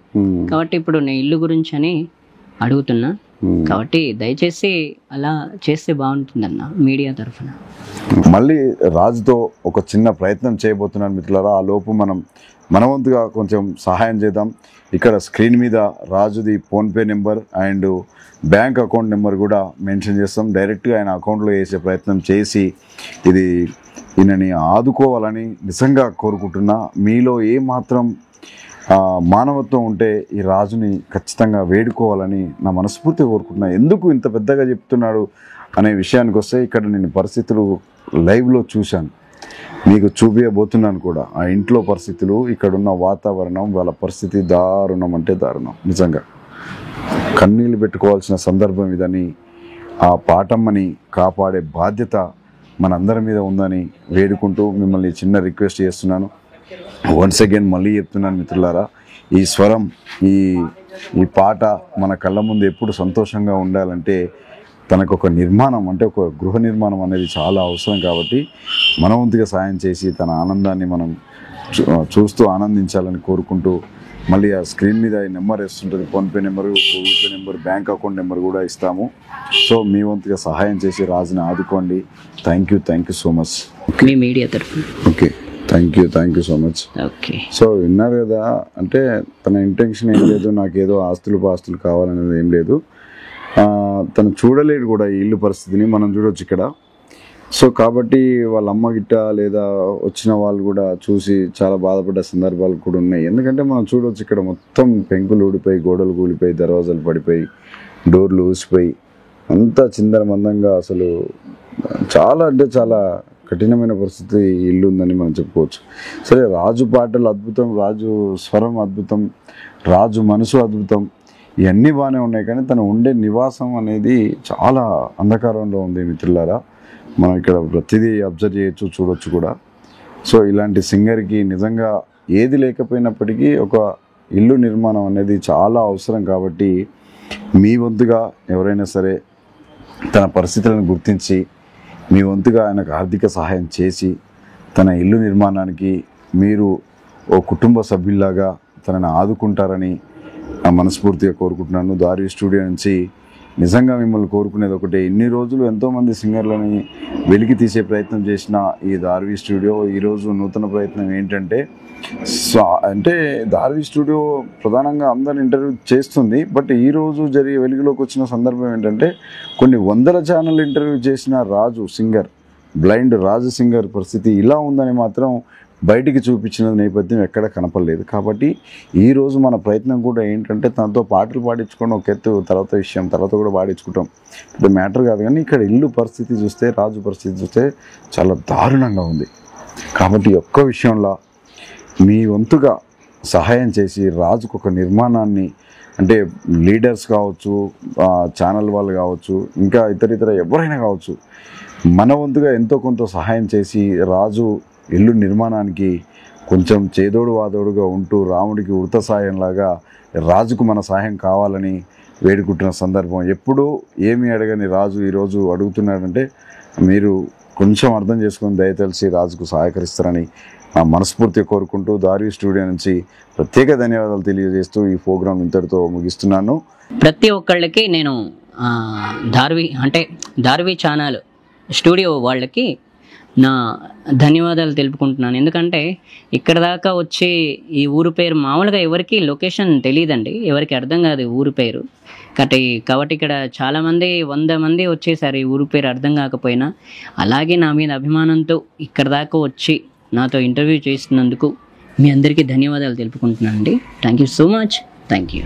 కాబట్టి ఇప్పుడు నేను ఇల్లు గురించి అని అడుగుతున్నా. కాబట్టి దయచేసి అలా చేస్తే బాగుంటుందన్న మీడియా తరఫున. మళ్ళీ రాజుతో ఒక చిన్న ప్రయత్నం చేయబోతున్నాను మిత్రులారా. ఆ లోపు మన వంతుగా కొంచెం సహాయం చేద్దాం. ఇక్కడ స్క్రీన్ మీద రాజుది PhonePe number and bank account number కూడా మెన్షన్ చేస్తాం. డైరెక్ట్గా ఆయన అకౌంట్లో వేసే ప్రయత్నం చేసి ఇది ఈయనని ఆదుకోవాలని నిజంగా కోరుకుంటున్నా. మీలో ఏమాత్రం మానవత్వం ఉంటే ఈ రాజుని ఖచ్చితంగా వేడుకోవాలని నా మనస్ఫూర్తిగా కోరుకుంటున్నా. ఎందుకు ఇంత పెద్దగా చెప్తున్నాడు అనే విషయానికి వస్తే, ఇక్కడ నేను పరిస్థితులు లైవ్లో చూశాను, మీకు చూపించబోతున్నాను కూడా. ఆ ఇంట్లో పరిస్థితులు, ఇక్కడున్న వాతావరణం, వాళ్ళ పరిస్థితి దారుణం అంటే దారుణం. నిజంగా కన్నీళ్ళు పెట్టుకోవాల్సిన సందర్భం ఇదని, ఆ పాటమ్మని కాపాడే బాధ్యత మనందరి మీద ఉందని వేడుకుంటూ మిమ్మల్ని చిన్న రిక్వెస్ట్ చేస్తున్నాను. వన్స్ అగైన్ మళ్ళీ చెప్తున్నాను మిత్రులారా, ఈ స్వరం, ఈ పాట మన కళ్ళ ముందు ఎప్పుడు సంతోషంగా ఉండాలంటే తనకు ఒక నిర్మాణం, అంటే ఒక గృహ నిర్మాణం అనేది చాలా అవసరం. కాబట్టి మన వంతుగా సాయం చేసి తన ఆనందాన్ని మనం చూస్తూ ఆనందించాలని కోరుకుంటూ, మళ్ళీ ఆ స్క్రీన్ మీద ఈ నెంబర్ వేస్తుంటుంది, PhonePe number, Google Pay number, bank account number కూడా ఇస్తాము. సో మీ వంతుగా సహాయం చేసి రాజుని ఆదుకోండి. Thank you so much. మీ మీడియా తరఫున okay, thank you so much. Okay, so విన్నారు కదా, అంటే తన ఇంటెన్షన్ ఏం లేదు, నాకేదో ఆస్తులు కావాలనేది ఏం లేదు. తను చూడలేడు కూడా ఈ ఇల్లు పరిస్థితిని, మనం చూడవచ్చు ఇక్కడ. సో కాబట్టి వాళ్ళ అమ్మ గిట్ట లేదా వచ్చిన వాళ్ళు కూడా చూసి చాలా బాధపడ్డ సందర్భాలు కూడా ఉన్నాయి. ఎందుకంటే మనం చూడవచ్చు ఇక్కడ మొత్తం పెంకులు ఊడిపోయి, గోడలు కూలిపోయి, దర్వాజాలు పడిపోయి, డోర్లు ఊసిపోయి, అంతా చిందరమందంగా, అసలు చాలా అంటే చాలా కఠినమైన పరిస్థితి ఇల్లు ఉందని మనం చెప్పుకోవచ్చు. సరే, రాజు పాటలు అద్భుతం, రాజు స్వరం అద్భుతం, రాజు మనసు అద్భుతం, ఇవన్నీ బాగానే ఉన్నాయి. కానీ తను ఉండే నివాసం అనేది చాలా అంధకారంలో ఉంది మిత్రులారా. మనం ఇక్కడ ప్రతిదీ అబ్జర్వ్ చేయొచ్చు, చూడొచ్చు కూడా. సో ఇలాంటి సింగర్కి నిజంగా ఏది లేకపోయినప్పటికీ ఒక ఇల్లు నిర్మాణం అనేది చాలా అవసరం. కాబట్టి మీ వంతుగా ఎవరైనా సరే తన పరిస్థితులను గుర్తించి మీ వంతుగా ఆయనకు ఆర్థిక సహాయం చేసి తన ఇల్లు నిర్మాణానికి మీరు ఓ కుటుంబ సభ్యుల్లాగా తనని ఆదుకుంటారని మనస్ఫూర్తిగా కోరుకుంటున్నాను. దారి స్టూడియో నుంచి నిజంగా మిమ్మల్ని కోరుకునేది ఒకటే, ఇన్ని రోజులు ఎంతోమంది సింగర్లని వెలికి తీసే ప్రయత్నం చేసిన ఈ దార్వి స్టూడియో ఈరోజు నూతన ప్రయత్నం ఏంటంటే, అంటే దార్వి స్టూడియో ప్రధానంగా అందరు ఇంటర్వ్యూ చేస్తుంది. బట్ ఈరోజు జరిగే వెలుగులోకి వచ్చిన సందర్భం ఏంటంటే, కొన్ని వందల ఛానల్ ఇంటర్వ్యూ చేసిన రాజు సింగర్, బ్లైండ్ రాజు సింగర్ పరిస్థితి ఇలా ఉందని మాత్రం బయటికి చూపించిన నేపథ్యం ఎక్కడ కనపడలేదు. కాబట్టి ఈరోజు మన ప్రయత్నం కూడా ఏంటంటే, తనతో పాటలు పాడించుకోవడం ఒక ఎత్తు, తర్వాత విషయం, తర్వాత కూడా పాడించుకుంటాం, ఇది మ్యాటర్ కాదు. కానీ ఇక్కడ ఇల్లు పరిస్థితి చూస్తే, రాజు పరిస్థితి చూస్తే చాలా దారుణంగా ఉంది. కాబట్టి ఒక్క విషయంలో మీ వంతుగా సహాయం చేసి రాజుకు ఒక నిర్మాణాన్ని, అంటే లీడర్స్ కావచ్చు, ఛానల్ వాళ్ళు కావచ్చు, ఇంకా ఇతర ఎవరైనా కావచ్చు, మన వంతుగా ఎంతో కొంత సహాయం చేసి రాజు ఇల్లు నిర్మాణానికి కొంచెం చేదోడు వాదోడుగా ఉంటూ రాముడికి వృత సాయంలాగా రాజుకు మన సహాయం కావాలని వేడుకుంటున్న సందర్భం. ఎప్పుడూ ఏమీ అడగని రాజు ఈరోజు అడుగుతున్నాడంటే మీరు కొంచెం అర్థం చేసుకొని దయతలిసి రాజుకు సహకరిస్తారని మనస్ఫూర్తిగా కోరుకుంటూ దారి స్టూడియో నుంచి ప్రత్యేక ధన్యవాదాలు తెలియజేస్తూ ఈ ప్రోగ్రాం ఇంతటితో ముగిస్తున్నాను. ప్రతి ఒక్కళ్ళకి నేను దార్వి ఛానల్ స్టూడియో వాళ్ళకి నా ధన్యవాదాలు తెలుపుకుంటున్నాను. ఎందుకంటే ఇక్కడ దాకా వచ్చి ఈ ఊరు పేరు మామూలుగా ఎవరికి లొకేషన్ తెలియదండి, ఎవరికి అర్థం కాదు ఊరు పేరు. కాబట్టి ఇక్కడ చాలామంది 100 మంది వచ్చేసారు ఈ ఊరు పేరు అర్థం కాకపోయినా. అలాగే నా మీద అభిమానంతో ఇక్కడ దాకా వచ్చి నాతో ఇంటర్వ్యూ చేస్తున్నందుకు మీ అందరికీ ధన్యవాదాలు తెలుపుకుంటున్నాను అండి. Thank you so much. Thank you.